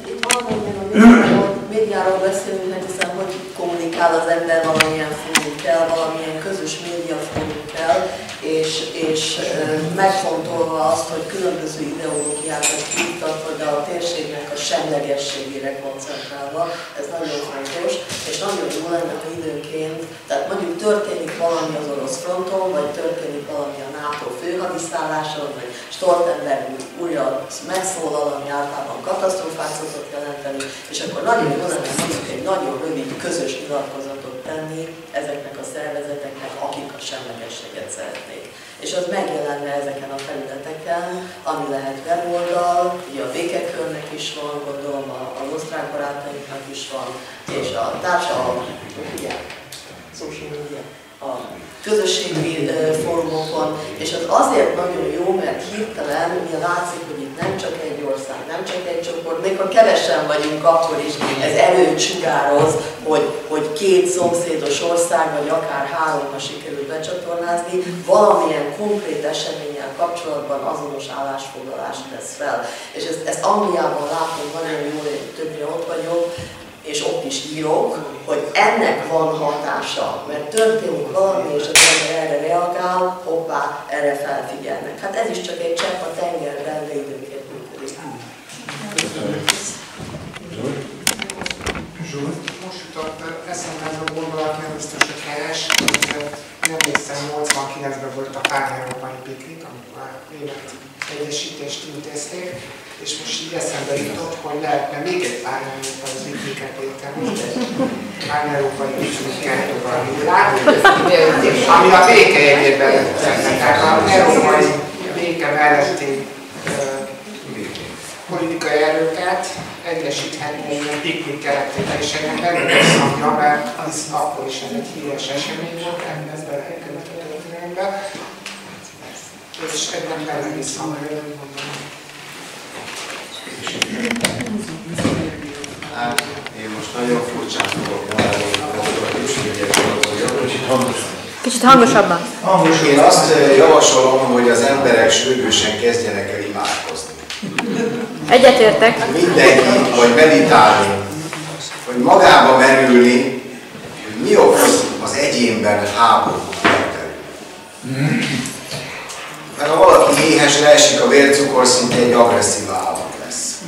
itt valamennyien a médiáról beszélünk, hiszen hogy kommunikál az ember valamilyen fórummal, valamilyen közös média fórummal, és megfontolva azt, hogy különböző ideológiákat kimutatva, de a térségnek a semlegességére koncentrálva, ez nagyon fontos, és nagyon jó lenne, ha időnként, tehát mondjuk történik valami az orosz fronton, vagy történik valami a NATO főhadiszálláson, vagy Stoltenberg újra megszólal, ami általában katasztrófát szokott jelenteni, és akkor nagyon jó lenne mondjuk egy nagyon rövid közös nyilatkozatot tenni ezeknek a szervezeteknek, akik a semlegességet szeretnék. És az megjelenne ezeken a felületeken, ami lehet weboldal, ugye a békekörnek is van, gondolom az osztrák barátainknak is van, és a social media, a közösségi fórumokon, és az azért nagyon jó, mert hirtelen ugye látszik, hogy itt nem csak egy ország, nem csak egy csoport, még ha kevesen vagyunk, akkor is ez erőt sugároz, hogy két szomszédos ország, vagy akár háromra sikerül becsatornázni, valamilyen konkrét eseménnyel kapcsolatban azonos állásfoglalást tesz fel. És ezt Angliában látom nagyon jól, hogy többnyire ott vagyok, és ott is írok, hogy ennek van hatása, mert történik valami, és az ember erre reagál, hoppá, erre felfigyelnek. Hát ez is csak egy csepp a tengerben, de időnként működik. Most jutott eszembe ez a gondolat, nem biztos, hogy helyes, nem hiszem 89-ben volt a pán-európai piknik, amikor a német egyesítést intézték, és most így eszembe jutott, hogy lehetne még egy pán-európai pikniket érteni, egy pán-európai pikniket a világ, ami a béke jegyében lenne, tehát az európai béke melletti politikai erőket egyesíthetni egy ilyen piknik keretében, és ennek nagyon rossz napja, mert az akkor is ez egy híres esemény volt, ez belekerült a történelembe, és ebben bele visszamegyek, mondom. Hát, én most nagyon furcsán fogok mondani, kicsit hangosabban. Én azt javasolom, hogy az emberek sürgősen kezdjenek el imádkozni. Egyetértek. Mindenki, vagy meditálni, vagy magába merülni, hogy mi okoz az egyénben háborút megterülni. Mert ha valaki éhes, leesik a vércukorszintje, egy agresszív állat lesz.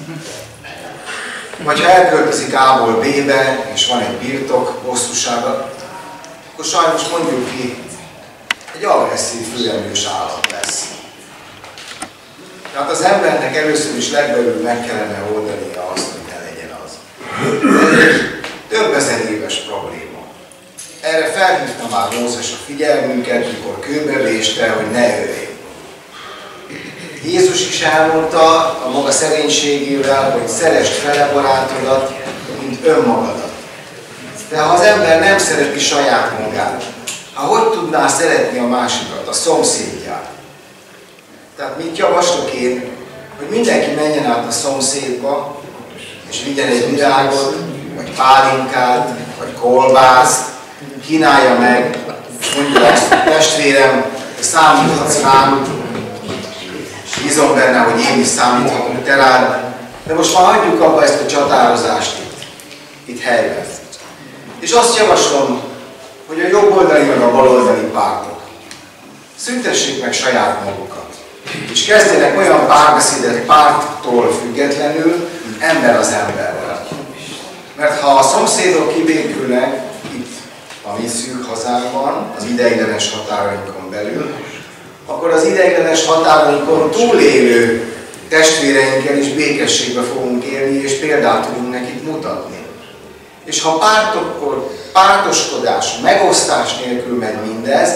Vagy ha elköltözik A-ból B-be, és van egy birtok hosszúsága, akkor sajnos mondjuk ki, egy agresszív főemlős állat lesz. Tehát az embernek először is legbelül meg kellene oldania azt, hogy ne legyen az. Ez egy több ezer éves probléma. Erre felhívta már Mózes a figyelmünket, mikor kőbevéste, hogy ne öljél. Jézus is elmondta a maga szerénységével, hogy szeresd fele barátodat, mint önmagadat. De ha az ember nem szereti saját magát, hogy tudná szeretni a másikat, a szomszédját? Tehát mit javaslok én, hogy mindenki menjen át a szomszédba, és vigyen egy virágot, vagy pálinkát, vagy kolbászt, kínálja meg, mondja azt, testvérem, számíthatsz rám, és bízom benne, hogy én is számíthatok te rád, de most már hagyjuk abba ezt a csatározást itt helyben. És azt javaslom, hogy a jobboldali meg a baloldali pártok szüntessék meg saját magukat, és kezdjenek olyan párbeszédet párttól függetlenül, mint ember az emberrel. Mert ha a szomszédok kibékülnek itt a mi szűk hazánkban, az ideiglenes határainkon belül, akkor az ideiglenes határainkon túlélő testvéreinkkel is békességbe fogunk élni, és példát tudunk nekik mutatni. És ha pártoskodás, megosztás nélkül megy mindez,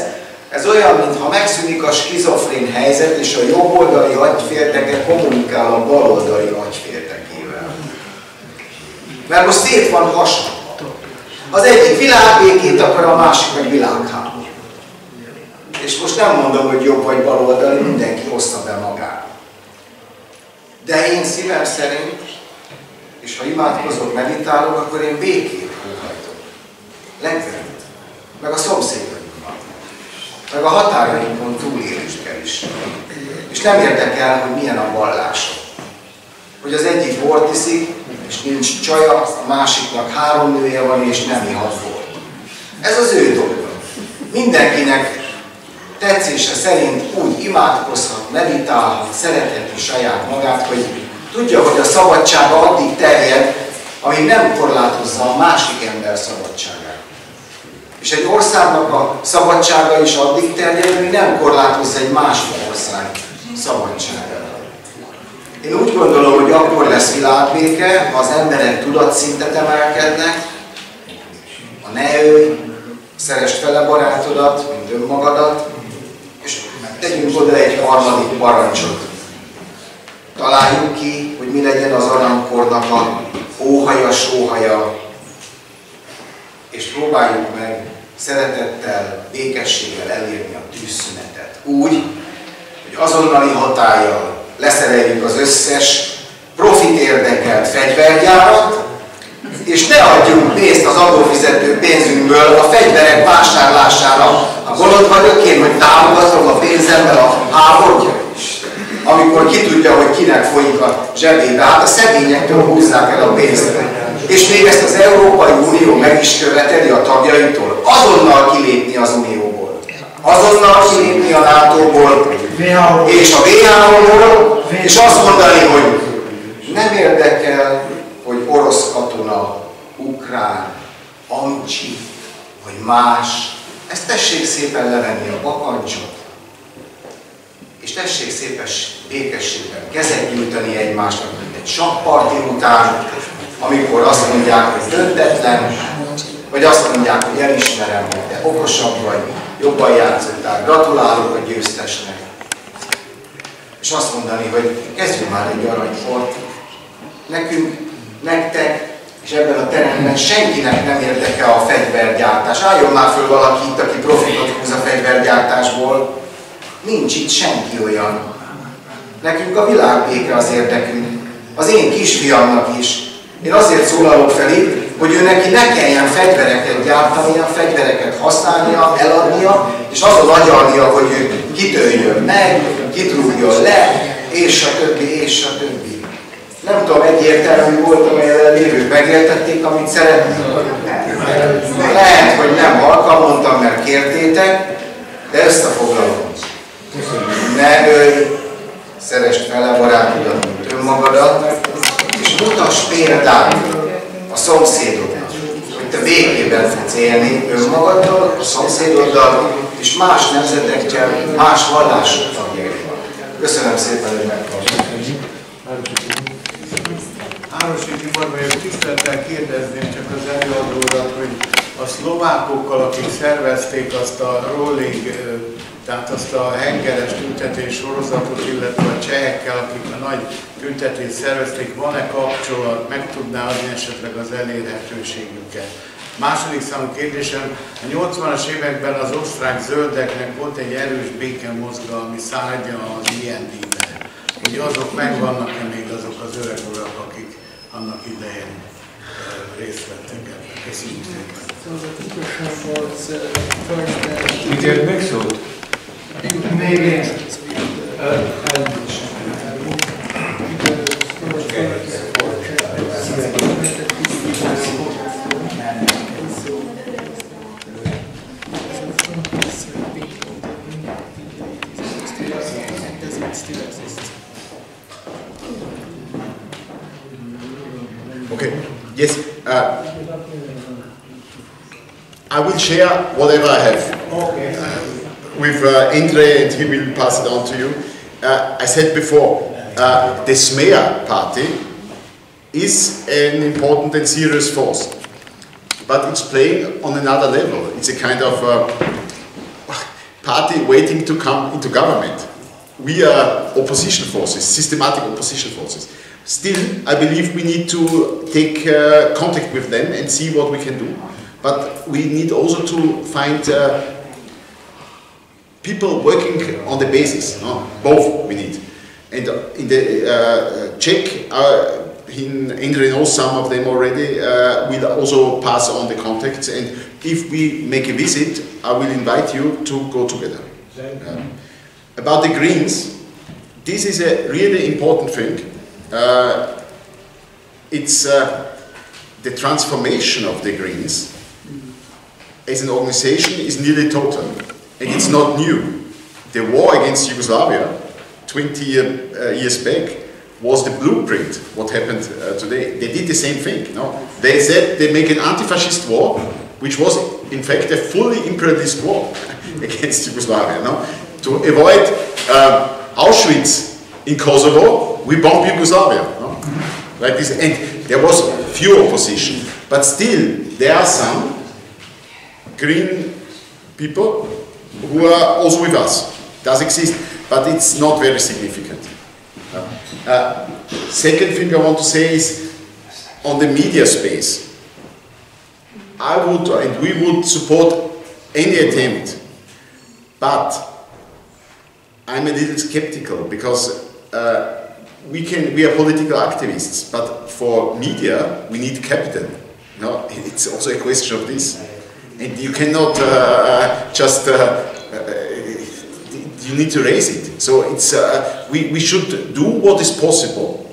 ez olyan, mintha megszűnik a skizofrén helyzet, és a jobboldali agyfélteke kommunikál a baloldali agyféltekével. Mert most szét van hasonlva. Az egyik világbékét akar, a másik meg világháborút. És most nem mondom, hogy jobb vagy baloldali, mindenki ossza be magát. De én szívem szerint, és ha imádkozok, meditálok, akkor én békét óhajtok. Legfeljebb. Meg a szomszédainkban. Meg a határainkon túléléskel is. És nem érdekel, hogy milyen a vallása. Hogy az egyik bort iszik, és nincs csaja, a másiknak 3 nője van, és nem ihat bort. Ez az ő dolga. Mindenkinek tetszése szerint úgy imádkozhat, meditálhat, szeretheti saját magát, hogy tudja, hogy a szabadsága addig terjed, amíg nem korlátozza a másik ember szabadságát. És egy országnak a szabadsága is addig terjed, amíg nem korlátozza egy másik ország szabadságát. Én úgy gondolom, hogy akkor lesz világbéke, ha az emberek tudatszintet emelkednek, a ne ölj, szeresd fele barátodat, mint önmagadat, és tegyünk oda egy harmadik parancsot. Találjuk ki, hogy mi legyen az aranykornak a óhaja, sóhaja, és próbáljuk meg szeretettel, békességgel elérni a tűzszünetet. Úgy, hogy azonnali hatállyal leszereljük az összes profit érdekelt fegyvergyárat, és ne adjunk pénzt az adófizető pénzünkből a fegyverek vásárlására. Ha bolond vagyok én, hogy támogatom a pénzemmel a háborút, amikor ki tudja, hogy kinek folyik a zsebébe. Hát a szegényektől húzzák el a pénzt. És még ezt az Európai Unió meg is követeli a tagjaitól. Azonnal kilépni az Unióból. Azonnal kilépni a NATO-ból és a WHO-ból, és azt mondani, hogy nem érdekel, hogy orosz katona, ukrán, amcsi, vagy más. Ezt tessék szépen levenni a bakancsot, és tessék szépen békességben kezet nyújtani egymásnak, mint egy sakkparti után, amikor azt mondják, hogy döntetlen, vagy azt mondják, hogy elismerem, hogy te okosabb vagy, jobban játszottál, gratulálok a győztesnek. És azt mondani, hogy kezdjünk már egy aranyfort. Nekünk, nektek, és ebben a teremben senkinek nem érdekel a fegyvergyártás. Álljon már föl valaki itt, aki profitot húz a fegyvergyártásból. Nincs itt senki olyan. Nekünk a világbéke az érdekünk. Az én kisfiamnak is. Én azért szólalok fel itt, hogy ő neki ne kelljen fegyvereket gyártania, fegyvereket használnia, eladnia, és azon agyalnia, hogy ő kitöljön meg, kitrúgjon le, és a többi, és a többi. Nem tudom, egyértelmű volt, a jelenlévők megértették, amit szeretnék. Lehet, hogy nem halkan mondtam, mert kértétek, de összefoglalom. Ne ölj, szeresd fele barátodat, mint önmagadat, és mutass példát a szomszédodnak, hogy te békében fogsz élni önmagaddal, a szomszédoddal, és más nemzetekkel, más vallások tagjaival. Köszönöm szépen, hogy meghallgattak. Árosi Tibor vagyok, tisztelettel kérdezném csak az előadórat, hogy a szlovákokkal, akik szervezték azt a rolling, tehát azt a hengeres tüntetés sorozatot, illetve a csehekkel, akik a nagy tüntetést szervezték, van-e kapcsolat, meg tudná adni esetleg az elérhetőségüket? Második számú kérdésem, a 80-as években az osztrák zöldeknek volt egy erős békemozgalmi szárnya az IND-be. Hogy azok megvannak-e még azok az öreg urak, akik annak idején részt vettek ebben. Köszönjük szépen. Mit ért meg szót? Még én. Okay, yes, I will share whatever I have with Andre, and he will pass it on to you. I said before, the Smear party is an important and serious force, but it's playing on another level. It's a kind of party waiting to come into government. We are opposition forces, systematic opposition forces. Still, I believe we need to take contact with them and see what we can do. But we need also to find people working on the basis. No? Both we need. And in the Czech, Andre knows some of them already, we'll also pass on the contacts. And if we make a visit, I will invite you to go together. About the Greens, this is a really important thing. It's the transformation of the Greens as an organization is nearly total, and it's not new. the war against Yugoslavia 20 years back was the blueprint what happened today. They did the same thing. No? They said they make an anti-fascist war, which was in fact a fully imperialist war against Yugoslavia. No? To avoid Auschwitz in Kosovo, we bomb Yugoslavia. No? Like this, and there was few opposition, but still there are some green people who are also with us. Does exist, but it's not very significant. Second thing I want to say is on the media space. I would and we would support any attempt, but I'm a little skeptical because we are political activists, but for media we need capital. No, it's also a question of this, and you cannot you need to raise it. So it's we should do what is possible,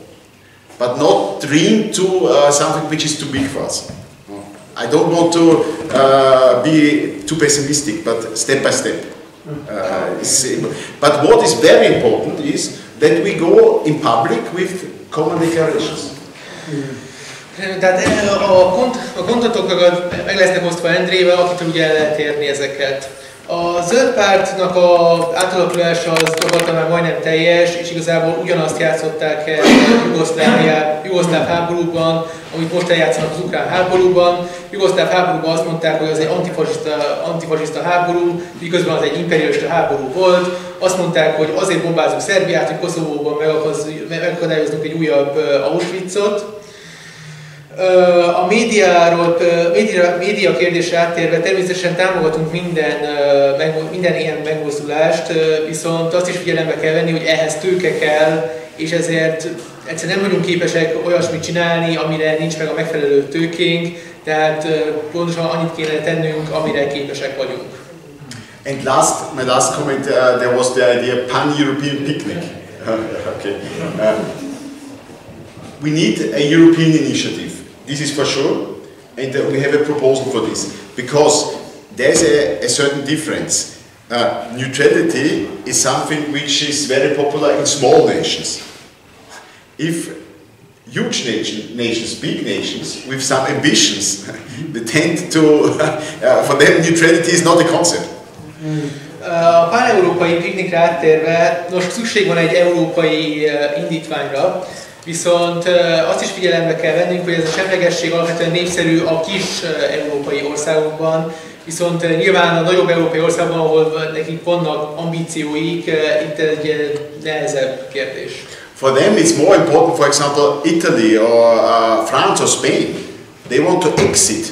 but not dream to something which is too big for us. I don't want to be too pessimistic, but step by step. But what is very important is that we go in public with common declarations. Tehát a kontatokat meg lesznek osztva Endrével, akitől ugye el lehet érni ezeket. A zöld pártnak az átalakulása az gyakorlatilag már majdnem teljes, és igazából ugyanazt játszották el a jugoszláv háborúban, amit most eljátszanak az ukrán háborúban. Jugoszláv háborúban azt mondták, hogy az egy antifasiszta háború, miközben az egy imperialista háború volt. Azt mondták, hogy azért bombázunk Szerbiát, hogy Koszovóban megakadályoznunk egy újabb Auschwitzot. A média kérdésre áttérve természetesen támogatunk minden ilyen megmozdulást, viszont azt is figyelembe kell venni, hogy ehhez tőke kell, és ezért egyszerűen nem vagyunk képesek olyasmit csinálni, amire nincs meg a megfelelő tőkénk, tehát pontosan annyit kéne tennünk, amire képesek vagyunk. And my last comment, there was the idea pan-European picnic. Okay. We need a European initiative. This is for sure, and we have a proposal for this, because there's a certain difference. Neutrality is something which is very popular in small nations. If huge nations, big nations, with some ambitions, they tend to, for them neutrality is not a concept. A pán-európai piknikre áttérve, most szükség van egy európai indítványra, viszont azt is figyelembe kell vennünk, hogy ez a semlegesség alapvetően népszerű a kis európai országokban, viszont nyilván a nagyobb európai országban, ahol nekik vannak ambícióik, itt egy nehezebb kérdés. For them it's more important, for example, Italy or France or Spain. They want to exit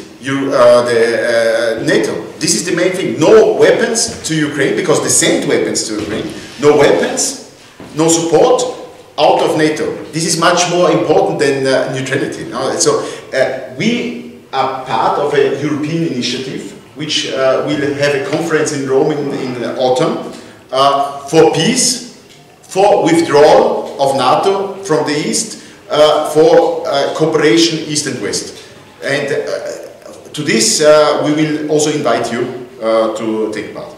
NATO. This is the main thing. No weapons to Ukraine, because they sent weapons to Ukraine. No weapons, no support. Out of NATO. This is much more important than neutrality. No? So we are part of a European initiative which will have a conference in Rome in autumn for peace, for withdrawal of NATO from the east, for cooperation east and west. And to this we will also invite you to take part.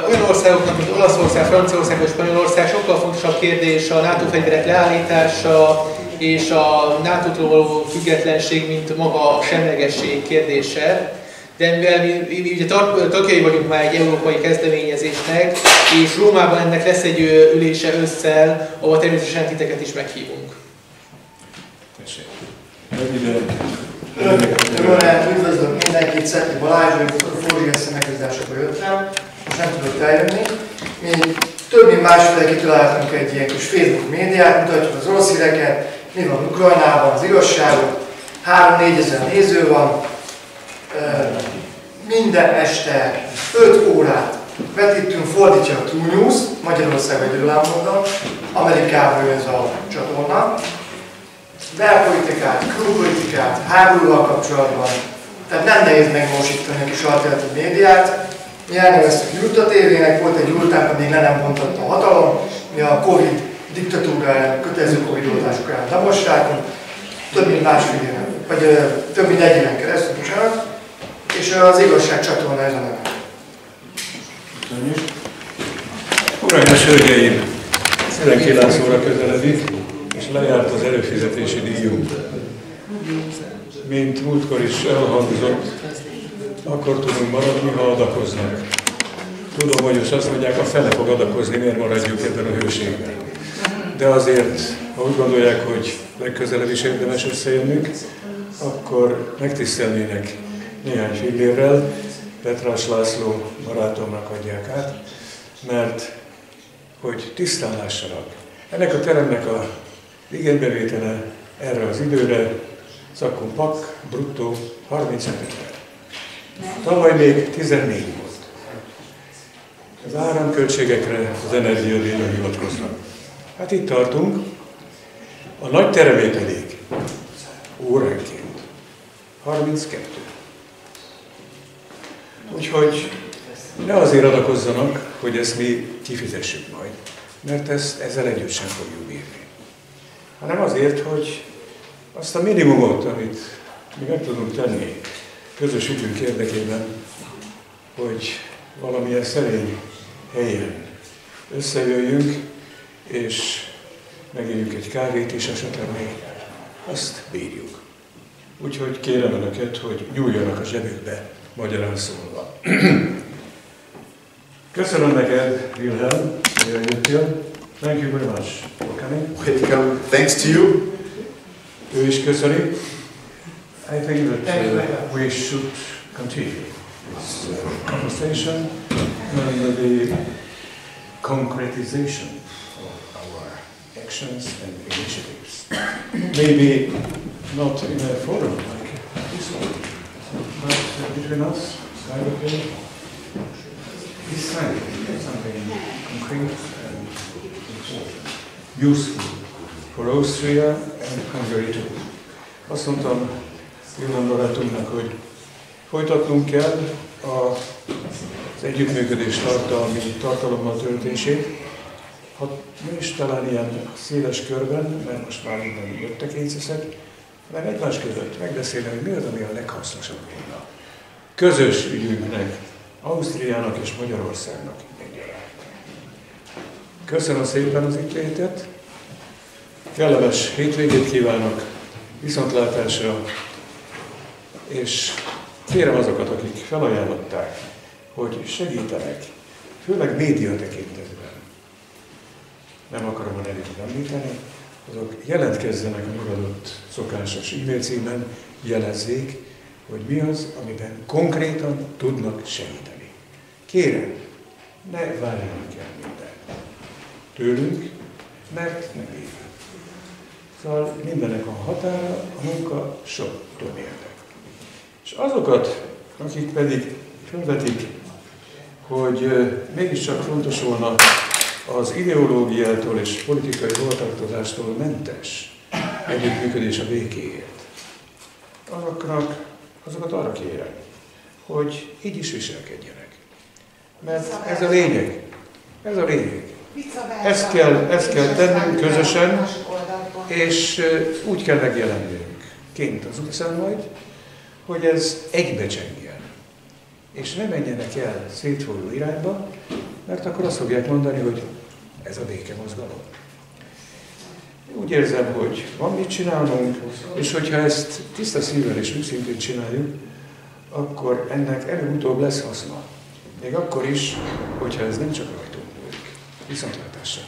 Olyan országoknak, mint Olaszország, Franciaország és Spanyolország sokkal fontosabb kérdés a NATO fegyverek leállítása és a NATO-tól való függetlenség, mint maga a semlegesség kérdése. De mivel mi ugye tagjai vagyunk már egy európai kezdeményezésnek, és Rómában ennek lesz egy ülése ősszel, ahol természetesen titeket is meghívunk. Üdvözlök mindenkit, Szeti Balázs, a Fórum megkezdésakor jöttem. Most nem tudott eljönni. Mi több mint másféle kitaláltunk egy ilyen kis Facebook médiát, mutatjuk az orosz híreket, mi van Ukrajnában, az igazságot, 3-4 ezer néző van. Minden este 5 órát vetítünk, fordítja a True News, Magyarország egyedül mondom, Amerikában jön ez a csatorna. Belpolitikát, külpolitikát, háborúval kapcsolatban, tehát nem nehéz megvalósítani a kis alternatív médiát. Mi elneveztük Julta TV-nek, volt egy Jultánk, amíg nem bontotta a hatalom, mi a Covid diktatúra ellen, kötelező Covid oltások ellen demonstráltunk, több mint másfél éven, vagy több mint egy éven keresztül, bocsánat, és az igazság csatorna ez a neve. Hölgyeim és hölgyeim, 19 óra közeledik, és lejárt az előfizetési díjunk. Mint múltkor is elhangzott, akkor tudunk maradni, ha adakoznak. Tudom, hogy most azt mondják, a fele fog adakozni, miért maradjuk ebben a hőségben. De azért, ha úgy gondolják, hogy legközelebb is érdemes összejönünk, akkor megtisztelnének néhány fillérrel, Petrás László barátomnak adják át, mert hogy tisztán lássanak. Ennek a teremnek a igénybevétele erre az időre szakon pak, bruttó 35 ezer. Tavaly még 14 volt. Az áramköltségekre, az energiadíjra hivatkoznak. Hát itt tartunk, a nagy teremé pedig óránként 32. Úgyhogy ne azért adakozzanak, hogy ezt mi kifizessük majd, mert ezzel együtt sem fogjuk bírni. Hanem azért, hogy azt a minimumot, amit mi meg tudunk tenni közös ügyünk érdekében, hogy valamilyen szerény helyen összejöjjünk, és megéljünk egy kávét is esetleg még, azt bírjuk. Úgyhogy kérem Önöket, hogy nyúljanak a zsebükbe, magyarán szólva. Köszönöm neked, Wilhelm, hogy eljöttél. Thank you very much for coming. Welcome. Thanks to you. Ő is köszöni. I think that we should continue this conversation and the concretization of our actions and initiatives. Maybe not in a forum like this one, but between us, privately, decide something concrete and important, useful for Austria and Hungary too. Azt mondtam Wilhelm barátunknak, hogy folytatnunk kell az együttműködés tartalommal töltését, ha mi is talán ilyen széles körben, mert most már minden jöttek éjszeszek, hanem egymás között megbeszélni, hogy mi az, ami a leghasznosabb volna. Közös ügyünknek, Ausztriának és Magyarországnak egyaránt. Köszönöm szépen az itt létet, kellemes hétvégét kívánok, viszontlátásra, és kérem azokat, akik felajánlották, hogy segítenek, főleg média tekintetben, nem akarom a nevét említeni, azok jelentkezzenek a megadott szokásos e-mail címen, jelezzék, hogy mi az, amiben konkrétan tudnak segíteni. Kérem, ne várjanak el mindent tőlünk, mert nem bírjuk. Szóval mindennek a határa, a munka sok több érdek. És azokat, akik pedig felvetik, hogy mégiscsak fontos volna az ideológiától és politikai hovatartozástól mentes együttműködés a békéért. Azokat arra kérem, hogy így is viselkedjenek. Mert ez a lényeg. Ez a lényeg. Ezt kell tennünk közösen, és úgy kell megjelennünk kint az utcán majd, hogy ez egybecsengjen. És ne menjenek el szétfolyó irányba, mert akkor azt fogják mondani, hogy ez a békemozgalom. Úgy érzem, hogy van mit csinálnunk, és hogyha ezt tiszta szívvel és őszintén csináljuk, akkor ennek előbb-utóbb lesz haszna. Még akkor is, hogyha ez nem csak rajtunk múlik. Viszontlátásra!